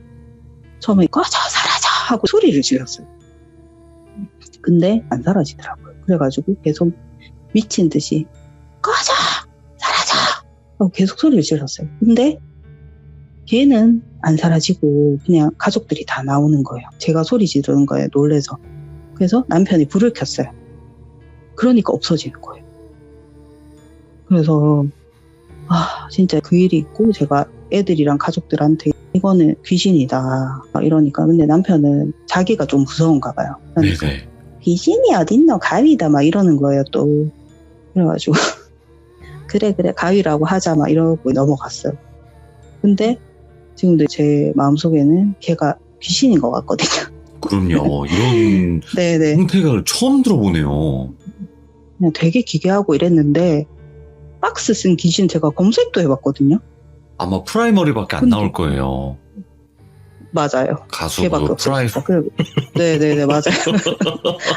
처음에 꺼져 사라져 하고 소리를 질렀어요. 근데 안 사라지더라고요. 그래가지고 계속 미친 듯이 꺼져 사라져 하고 계속 소리를 질렀어요. 근데 걔는 안 사라지고 그냥 가족들이 다 나오는 거예요. 제가 소리 지르는 거에 놀래서. 그래서 남편이 불을 켰어요. 그러니까 없어지는 거예요. 그래서 진짜 그 일이 있고 제가 애들이랑 가족들한테 이거는 귀신이다 막 이러니까 근데 남편은 자기가 좀 무서운가 봐요. 그러니까 네네. 귀신이 어딨노 가위다 막 이러는 거예요 또. 그래가지고 그래 가위라고 하자 막 이러고 넘어갔어요. 근데 지금도 제 마음속에는 걔가 귀신인 것 같거든요. 그럼요. 이런 네네. 형태가 처음 들어보네요. 그냥 되게 기괴하고 이랬는데 박스 쓴 귀신 제가 검색도 해봤거든요. 아마 프라이머리밖에 안 근데- 나올 거예요. 맞아요. 가수 걔밖에 그 없어요. 프라이머. 네네네 맞아요.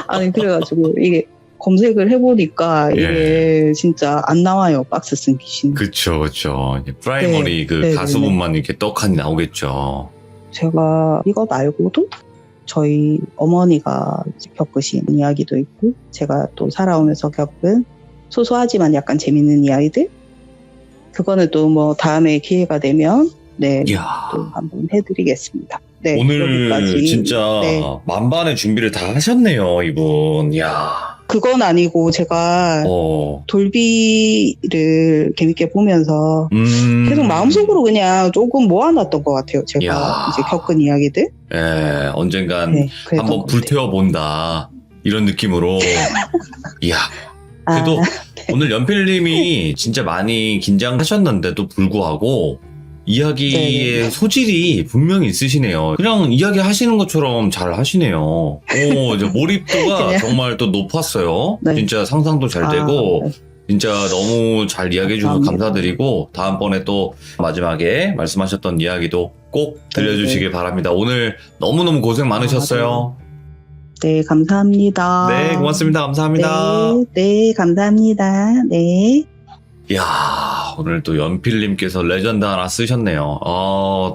아니 그래가지고 이게 검색을 해보니까 이게 진짜 안 나와요. 박스 쓴 귀신. 그쵸. 이제 프라이머리 네, 그 네, 가수분만 이렇게 떡하니 나오겠죠. 제가 이거 말고도 저희 어머니가 겪으신 이야기도 있고 제가 또 살아오면서 겪은 소소하지만 약간 재밌는 이야기들 그거는 또 뭐 다음에 기회가 되면 네, 이야. 또 한번 해드리겠습니다. 네, 오늘 여기까지. 진짜 네. 만반의 준비를 다 하셨네요, 이분. 이야. 그건 아니고 제가 돌비를 재밌게 보면서 계속 마음속으로 그냥 조금 모아놨던 것 같아요. 제가 이야. 이제 겪은 이야기들. 예, 언젠간 네, 그랬던 한번 것 같아요. 불태워본다. 이런 느낌으로. 이야. 그래도 아, 오늘 연필님이 진짜 많이 긴장하셨는데도 불구하고 이야기의 네네. 소질이 분명히 있으시네요. 그냥 이야기 하시는 것처럼 잘 하시네요. 이제 몰입도가 그냥- 정말 또 높았어요. 네. 진짜 상상도 잘 되고, 네. 진짜 너무 잘 이야기해 주셔서 감사합니다. 감사드리고, 다음번에 또 마지막에 말씀하셨던 이야기도 꼭 들려주시길 바랍니다. 오늘 너무너무 고생 많으셨어요. 네, 감사합니다. 네, 고맙습니다. 감사합니다. 네, 감사합니다. 네. 이야, 오늘 또 연필님께서 레전드 하나 쓰셨네요.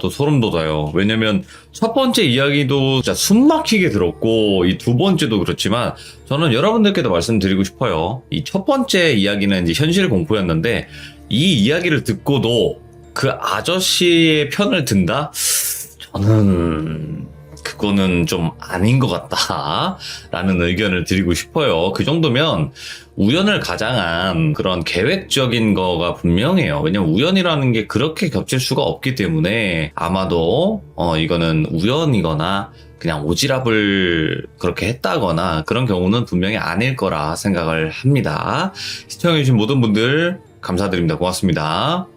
또 소름 돋아요. 왜냐면 첫 번째 이야기도 진짜 숨 막히게 들었고, 이 두 번째도 그렇지만, 저는 여러분들께도 말씀드리고 싶어요. 이 첫 번째 이야기는 이제 현실 공포였는데, 이 이야기를 듣고도 그 아저씨의 편을 든다? 저는, 그거는 좀 아닌 것 같다. 라는 의견을 드리고 싶어요. 그 정도면 우연을 가장한 그런 계획적인 거가 분명해요. 왜냐면 우연이라는 게 그렇게 겹칠 수가 없기 때문에 아마도 이거는 우연이거나 그냥 오지랖을 그렇게 했다거나 그런 경우는 분명히 아닐 거라 생각을 합니다. 시청해주신 모든 분들 감사드립니다. 고맙습니다.